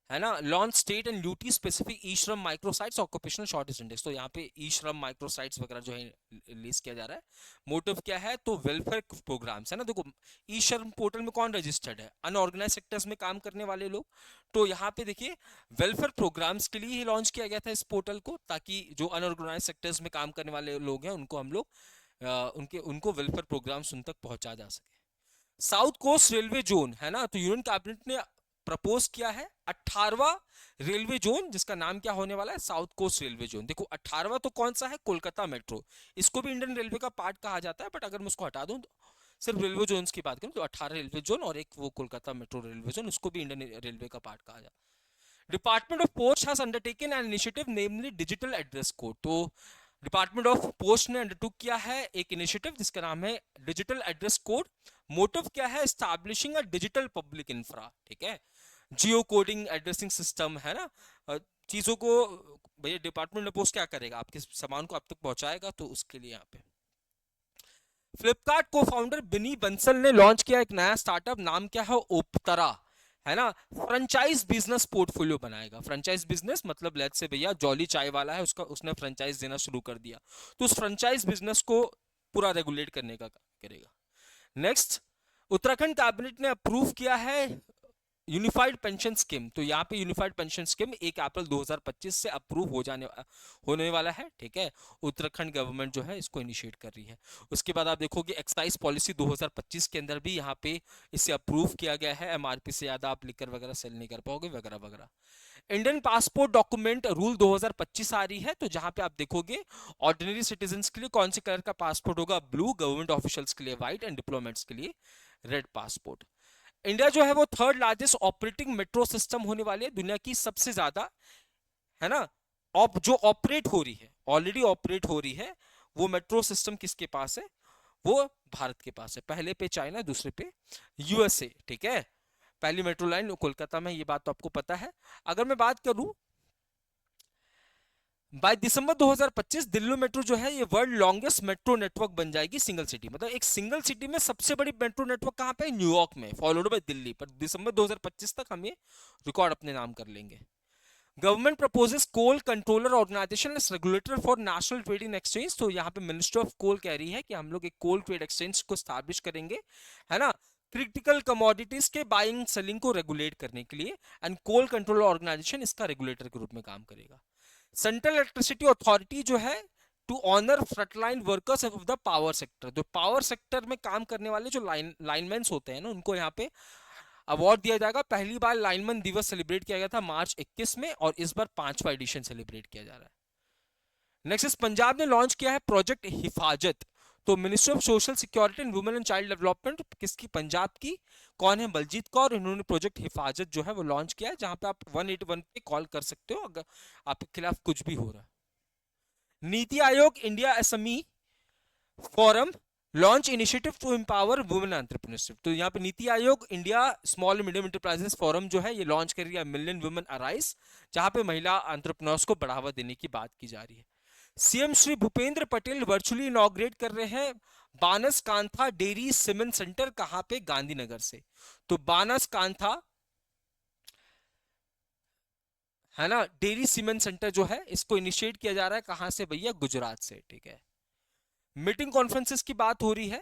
है ना। Launch state and duty specific e Shram microsites occupational shortage index. तो यहाँ पे ई श्रम माइक्रोसाइट्स वगैरह जो है रिलीज किया जा रहा है। मोटिव क्या है, तो वेलफेयर प्रोग्राम्स, है ना। देखो ई श्रम पोर्टल में कौन रजिस्टर्ड है, अनऑर्गेनाइज सेक्टर्स में काम करने वाले लोग। तो यहाँ पे देखिए वेलफेयर प्रोग्राम्स के लिए ही लॉन्च किया गया था इस पोर्टल को, ताकि जो अनऑर्गेनाइज सेक्टर्स में काम करने वाले लोग हैं उनको हम लोग उनको वेलफेयर प्रोग्राम्स उन तक पहुंचा जा सके। साउथ कोस्ट रेलवे जोन, है ना, तो यूनियन कैबिनेट ने प्रपोज किया है 18वां रेलवे जोन, जिसका नाम क्या होने वाला है, साउथ कोस्ट रेलवे जोन। देखो 18वां तो कौन सा है, कोलकाता मेट्रो, इसको भी इंडियन रेलवे का पार्ट कहा जाता है, बट अगर मैं उसको हटा दूं तो सिर्फ रेलवे जोन्स की बात करूं तो 18 रेलवे जोन और एक वो कोलकाता मेट्रो रेलवे जोन, उसको भी इंडियन रेलवे का पार्ट कहा जाता है। Department of post has undertaken an initiative namely digital address code. तो डिपार्टमेंट ऑफ पोस्ट ने अंडरटूक किया है एक इनिशिएटिव जिसका नाम है डिजिटल एड्रेस कोड। मोटिव क्या है, establishing a digital public infra, ठीक है। जियो कोडिंग एड्रेसिंग सिस्टम, है ना। चीजों को भैया डिपार्टमेंट ऑफ पोस्ट क्या करेगा, आपके सामान को आप तक पहुंचाएगा, तो उसके लिए यहाँ पे फ्लिपकार्ट को फाउंडर बिनी बंसल ने लॉन्च किया एक नया स्टार्टअप, नाम क्या है, ओपतरा, है ना। फ्रेंचाइज बिजनेस पोर्टफोलियो बनाएगा। फ्रेंचाइज बिजनेस मतलब लेट्स से भैया जॉली चाय वाला है, उसने फ्रेंचाइज देना शुरू कर दिया, तो उस फ्रेंचाइज बिजनेस को पूरा रेगुलेट करने का काम करेगा। नेक्स्ट, उत्तराखंड कैबिनेट ने अप्रूव किया है यूनिफाइड पेंशन स्कीम। तो यहाँ पे यूनिफाइड पेंशन स्कीम 1 अप्रैल 2025 से अप्रूव होने वाला है, ठीक है। उत्तराखंड गवर्नमेंट जो है इसको इनिशिएट कर रही है। उसके बाद आप देखोगे एक्साइज पॉलिसी 2025 के अंदर भी यहाँ पे इसे अप्रूव किया गया है। MRP से ज्यादा आप लिकर वगैरह सेल नहीं कर पाओगे, वगैरह वगैरह। इंडियन पासपोर्ट डॉक्यूमेंट रूल 2025 आ रही है, तो जहां पे आप देखोगे ऑर्डिनरी सिटीजन्स के लिए कौन से कलर का पासपोर्ट होगा, ब्लू, गवर्नमेंट ऑफिशियल्स के लिए व्हाइट एंड डिप्लोमेट्स के लिए रेड पासपोर्ट। इंडिया जो है वो third largest operating metro system होने वाली है, दुनिया की सबसे ज्यादा, है ना, जो ऑपरेट हो रही है ऑलरेडी ऑपरेट हो रही है, वो मेट्रो सिस्टम किसके पास है? वो भारत के पास है। पहले पे चाइना, दूसरे पे यूएसए, ठीक है। पहली मेट्रो लाइन कोलकाता में, ये बात तो आपको पता है। अगर मैं बात करूं, बाय दिसंबर 2025 दिल्ली मेट्रो जो है ये वर्ल्ड लॉन्गेस्ट मेट्रो नेटवर्क बन जाएगी सिंगल सिटी। मतलब एक सिंगल सिटी में सबसे बड़ी मेट्रो नेटवर्क कहां पे है? न्यूयॉर्क में, फॉलोड बाय दिल्ली। पर दिसंबर 2025 तक हम ये रिकॉर्ड अपने नाम कर लेंगे। Government proposes coal controller organization as regulator for national trade in exchange. तो यहाँ पे मिनिस्ट्री ऑफ कोल कह रही है कि हम लोग एक कोल ट्रेड एक्सचेंज को स्टैब्लिश करेंगे, है ना, क्रिटिकल कमोडिटीज के बाइंग सेलिंग को रेगुलेट करने के लिए। एंड कोल कंट्रोलर ऑर्गेनाइजेशन इसका रेगुलेटर के रूप में काम करेगा। सेंट्रल इलेक्ट्रिसिटी अथॉरिटी जो है to honour frontline workers of the power sector. जो पावर सेक्टर में काम करने वाले जो लाइनमैन्स होते हैं ना, उनको यहाँ पे अवार्ड दिया जाएगा। पहली बार लाइनमैन दिवस सेलिब्रेट किया गया था मार्च 21 में, और इस बार 5वां एडिशन सेलिब्रेट किया जा रहा है। नेक्स्ट, पंजाब ने लॉन्च किया है प्रोजेक्ट हिफाजत। तो ministry of social security and women and child development किसकी? पंजाब की। कौन है? बलजीत कौर। इन्होंने प्रोजेक्ट हिफाजत जो है वो लॉन्च किया है, जहां पे आप 181 पे कॉल कर सकते हो अगर आपके खिलाफ कुछ भी हो रहा है। NITI Aayog India SME forum launch initiative to empower women entrepreneurship. तो यहाँ पे NITI Aayog India small and medium enterprises forum जो है ये लॉन्च कर रही है मिलियन वुमेन अराइज, जहां पे महिला एंटरप्रेन्योर्स को बढ़ावा देने की बात की जा रही है। CM Shri Bhupendra Patel virtually inaugurate कर रहे हैं बानस कांथा डेयरी सीमेंट सेंटर। कहां पे? गांधीनगर से। तो बानस कांथा, है ना, डेयरी सीमेंट सेंटर जो है इसको इनिशिएट किया जा रहा है कहां से भैया? गुजरात से, ठीक है। मीटिंग कॉन्फ्रेंसेस की बात हो रही है।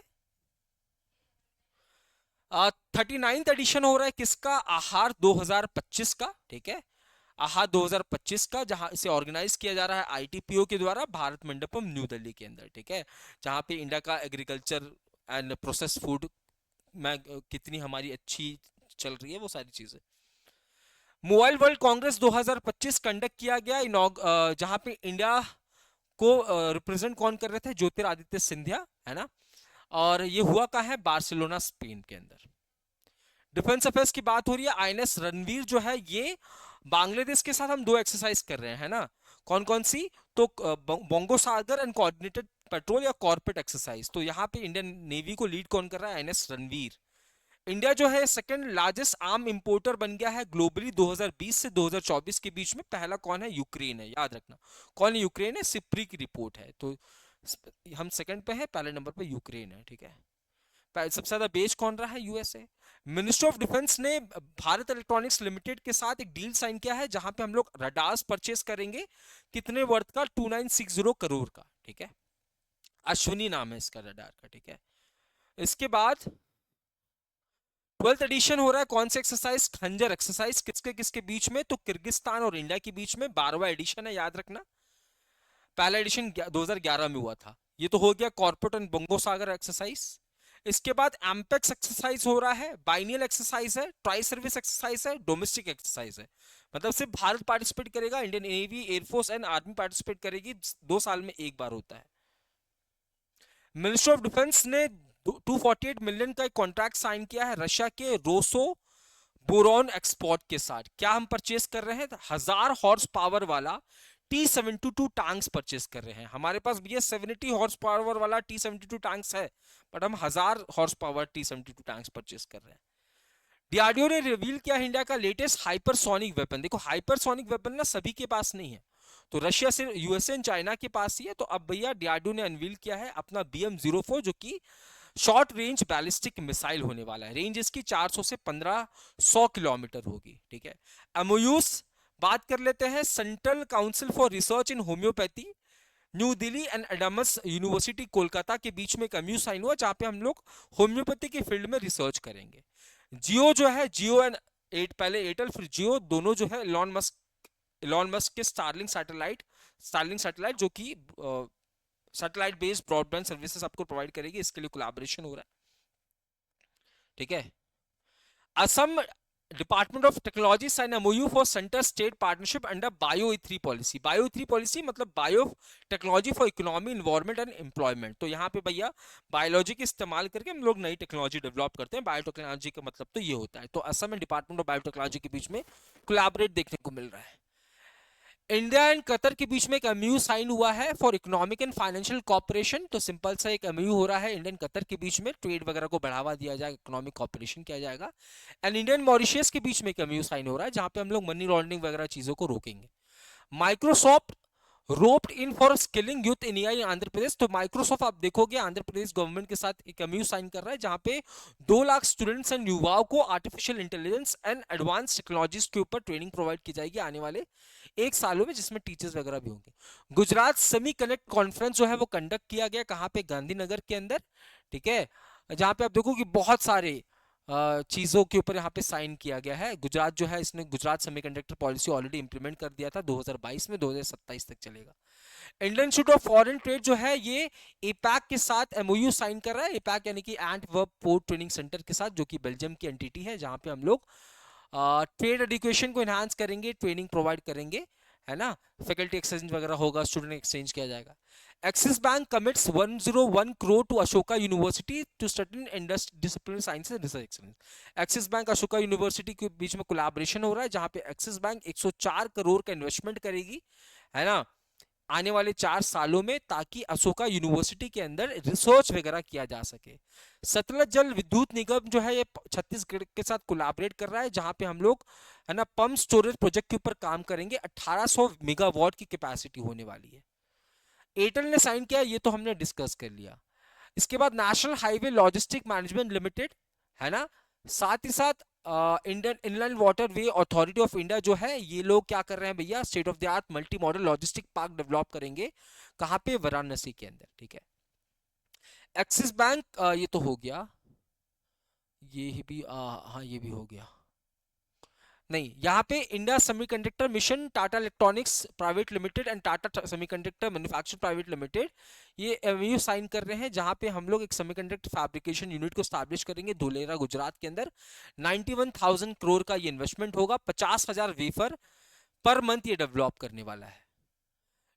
39th एडिशन हो रहा है किसका? आहार 2025 का, ठीक है। आहार 2025 का, जहां इसे ऑर्गेनाइज किया जा रहा है आईटीपीओ के द्वारा भारत मंडपम न्यू दिल्ली के अंदर, ठीक है। जहां पे इंडिया का एग्रीकल्चर एंड प्रोसेस फूड में कितनी हमारी अच्छी चल रही है, वो सारी चीजें। मोबाइल वर्ल्ड कांग्रेस 2025 कंडक्ट किया गया, जहां पे इंडिया को रिप्रेजेंट कौन कर रहे थे? ज्योतिरादित्य सिंधिया, है ना। और ये हुआ कहाँ है? बार्सिलोना, स्पेन के अंदर। डिफेंस अफेयर्स की बात हो रही है। आईएनएस रणवीर जो है ये बांग्लादेश के साथ हम 2 एक्सरसाइज कर रहे हैं ना। कौन कौन सी? तो bongo Sagar and coordinated petrol या कॉर्पोरेट एक्सरसाइज। तो यहाँ पे इंडियन नेवी को लीड कौन कर रहा है? आईएनएस रणवीर। इंडिया जो है सेकंड लार्जेस्ट आर्म इंपोर्टर बन गया है ग्लोबली 2020 से 2024 के बीच में। पहला कौन है? यूक्रेन है, याद रखना। कौन है? यूक्रेन है। सिप्री की रिपोर्ट है। तो हम सेकंड पे है, पहले नंबर पे यूक्रेन है, ठीक है। सबसे ज्यादा बेच कौन रहा है? यूएसए। मिनिस्ट्री ऑफ डिफेंस ने भारत इलेक्ट्रॉनिक्स लिमिटेड के साथ एक डील साइन किया है, जहां पे हम लोग रडार्स परचेस करेंगे। कितने वर्थ का? 2960 करोड़ का, ठीक है। अश्विनी नाम है इसका रडार का, ठीक है। इसके बाद 12th एडिशन हो रहा है कौन से एक्सरसाइज? खंजर एक्सरसाइज। किसके किसके बीच में? तो किर्गिस्तान और इंडिया के बीच में। 12वां एडिशन है, याद रखना। पहला एडिशन 2011 में हुआ था। ये तो हो गया कॉर्पोरेट एंड बंगो सागर एक्सरसाइज। इसके बाद एम्पेक्स एक्सरसाइज हो रहा है, बाइनियल एक्सरसाइज है, ट्राई सर्विस एक्सरसाइज है, डोमेस्टिक एक्सरसाइज है। मतलब सिर्फ भारत पार्टिसिपेट करेगा, Indian navy, air force and army participate करेगी। 2 साल में एक बार होता है। मिनिस्ट्री ऑफ डिफेंस ने 248 मिलियन का एक कॉन्ट्रैक्ट साइन किया है रशिया के रोसो बोरॉन एक्सपोर्ट के साथ। क्या हम परचेस कर रहे हैं? 1000 हॉर्स पावर वाला T-72 टैंक्स परचेस कर रहे हैं। हमारे पास भी 70 हॉर्स पावर वाला T-72 टैंक्स है, बट हम 1000 horse power T-72 tanks purchase कर रहे हैं। डीआरडीओ ने रिवील किया इंडिया का लेटेस्ट हाइपरसोनिक वेपन। देखो हाइपरसोनिक वेपन ना सभी के पास नहीं है, तो रशिया से, यूएसए एंड चाइना के पास ही है। तो अब भैया डीआरडीओ ने अनवील किया है अपना BM-04, जो कि शॉर्ट रेंज बैलिस्टिक मिसाइल होने वाला है। रेंज इसकी 400 से 1500 किलोमीटर होगी, ठीक है। एमओयूज बात कर लेते हैं। Central council for research in homeopathy new Delhi and Adamas university Kolkata के बीच में एक एमयू साइन हुआ, जहां पे हम लोग होम्योपैथी के फील्ड में रिसर्च करेंगे। जियो जो है, जियो एंड पहले एयरटेल फिर जियो, दोनों जो है इलॉन मस्क के स्टारलिंक सैटेलाइट जो कि सैटेलाइट बेस्ड ब्रॉडबैंड सर्विसेज आपको प्रोवाइड करेगी, इसके लिए कोलैबोरेशन हो रहा है, ठीक है। Assam department of technology sign MOU for centre state partnership under bio ई3 पॉलिसी। बायो ई3 पॉलिसी मतलब biotechnology for economy, environment and employment. तो यहाँ पे भैया बायोलॉजी के इस्तेमाल करके हम लोग नई टेक्नोलॉजी डेवलप करते हैं। बायोटेक्नोलॉजी का मतलब तो ये होता है। तो Assam and department of biotechnology के बीच में कोलैबोरेट देखने को मिल रहा है। इंडिया एंड कतर के बीच में एक एमयू साइन हुआ है for economic and financial cooperation. तो सिंपल सा एक एमयू हो रहा है इंडियन कतर के बीच में, ट्रेड वगैरह को बढ़ावा दिया जाएगा, इकोनॉमिक कॉपरेशन किया जाएगा। एंड इंडियन मॉरिशियस के बीच में एक एमयू साइन हो रहा है जहां पे हम लोग मनी लॉन्ड्रिंग वगैरह चीजों को रोकेंगे। Microsoft roped in for skilling youth in AI Andhra Pradesh. तो माइक्रोसॉफ्ट आप देखोगे आंध्र प्रदेश गवर्नमेंट के साथ एक एमयू साइन कर रहा है जहां पे 2 लाख स्टूडेंट्स एंड युवाओं को artificial intelligence and advance technologies के ऊपर ट्रेनिंग प्रोवाइड की जाएगी आने वाले 1 सालों में, जिसमें टीचर्स वगैरह भी होंगे। गुजरात सेमी कनेक्ट कॉन्फ्रेंस जो है वो कंडक्ट किया गया कहां पे, गांधीनगर के अंदर, ठीक है, जहां पे आप देखो कि बहुत सारे चीजों के ऊपर यहाँ पे साइन किया गया है। गुजरात जो है इसने Gujarat semiconductor policy already implement कर दिया था 2022 में, 2027 तक चलेगा। Indian institute of foreign trade जो है ये एपैक के साथ एमओयू साइन कर रहा है, एपैक यानी कि एंटवर्प पोर्ट ट्रेनिंग सेंटर के साथ, जो कि बेल्जियम की एंटिटी है, जहां पे हम लोग ट्रेड एजुकेशन को एनहांस करेंगे, ट्रेनिंग प्रोवाइड करेंगे, है ना, फैकल्टी एक्सचेंज वगैरह होगा, स्टूडेंट एक्सचेंज किया जाएगा। Axis bank commits 101 crore to Ashoka university to study disciplinary science and research excellence. Axis bank Ashoka university के बीच में कोलैबोरेशन हो रहा है जहां पे एक्सिस बैंक 104 करोड़ का इन्वेस्टमेंट करेगी, है ना, आने वाले 4 सालों में, ताकि अशोका यूनिवर्सिटी के अंदर रिसर्च वगैरह किया जा सके। सतलज जल विद्युत निगम जो है ये छत्तीसगढ़ के साथ कोलैबोरेट कर रहा है जहां पे हम लोग, है ना, पंप स्टोरेज प्रोजेक्ट के ऊपर काम करेंगे। 1800 मेगावाट की कैपेसिटी होने वाली है। एयरटेल ने साइन किया, ये तो हमने डिस्कस कर लिया। इसके बाद national highway logistic management limited, है ना, साथ ही साथ Indian inland water way authority of India जो है, ये लोग क्या कर रहे हैं भैया, state of the art multi modal logistic park develop करेंगे, कहां पे, वाराणसी के अंदर, ठीक है। एक्सिस बैंक, ये तो हो गया, ये भी हाँ ये भी हो गया। नहीं, यहाँ पे India semiconductor mission, Tata electronics private limited and Tata semiconductor manufacture private limited ये एमओयू साइन कर रहे हैं जहां पे हम लोग एक सेमीकंडक्टर फैब्रिकेशन यूनिट को स्टैब्लिश करेंगे धुलेरा गुजरात के अंदर। 91,000 करोड़ का ये इन्वेस्टमेंट होगा, 50,000 वेफर पर मंथ ये डेवलप करने वाला है।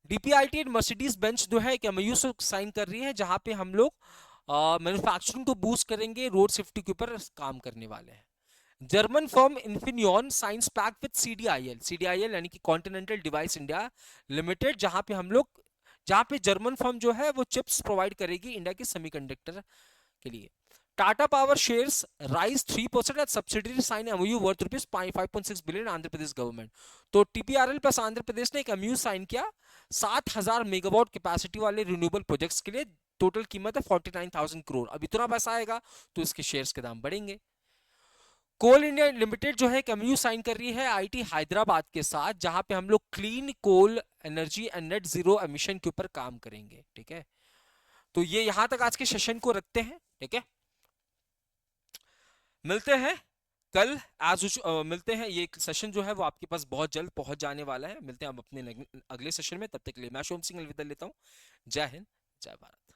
डीपीआईटी एंड मर्सिडीज बेंच जो है एक एमओयू साइन कर रही है जहां पे हम लोग मैन्युफैक्चरिंग को बूस्ट करेंगे, रोड सेफ्टी के ऊपर काम करने वाले हैं। German firm Infineon signs pact with CDIL, CDIL यानी कि कॉन्टिनेंटल डिवाइस इंडिया लिमिटेड, जहां पे हम लोग, जहां पे जर्मन फर्म जो है वो चिप्स प्रोवाइड करेगी इंडिया के सेमीकंडक्टर के लिए। Tata power shares rise 3% at subsidiary sign MOU worth ₹5.6 billion Andhra Pradesh government. तो टीपीआरएल प्लस आंध्र प्रदेश ने एक एमओयू साइन किया 7,000 मेगावाट कैपेसिटी वाले रिन्यूएबल प्रोजेक्ट्स के लिए, टोटल कीमत है 49,000 करोड़। अब इतना पैसा आएगा तो इसके शेयर्स के दाम बढ़ेंगे। कोल इंडिया लिमिटेड जो है एमयू साइन कर रही है आईटी हैदराबाद के साथ, जहां पे हम लोग clean coal energy and net zero emission के ऊपर काम करेंगे, ठीक है। तो ये यहां तक आज के सेशन को रखते हैं, ठीक है। मिलते हैं कल, मिलते हैं, ये सेशन जो है वो आपके पास बहुत जल्द पहुंच जाने वाला है। मिलते हैं हम अपने अगले सेशन में, तब तक के लिए मैं सोम सिंह अलविदा लेता हूं। जय हिंद, जय भारत।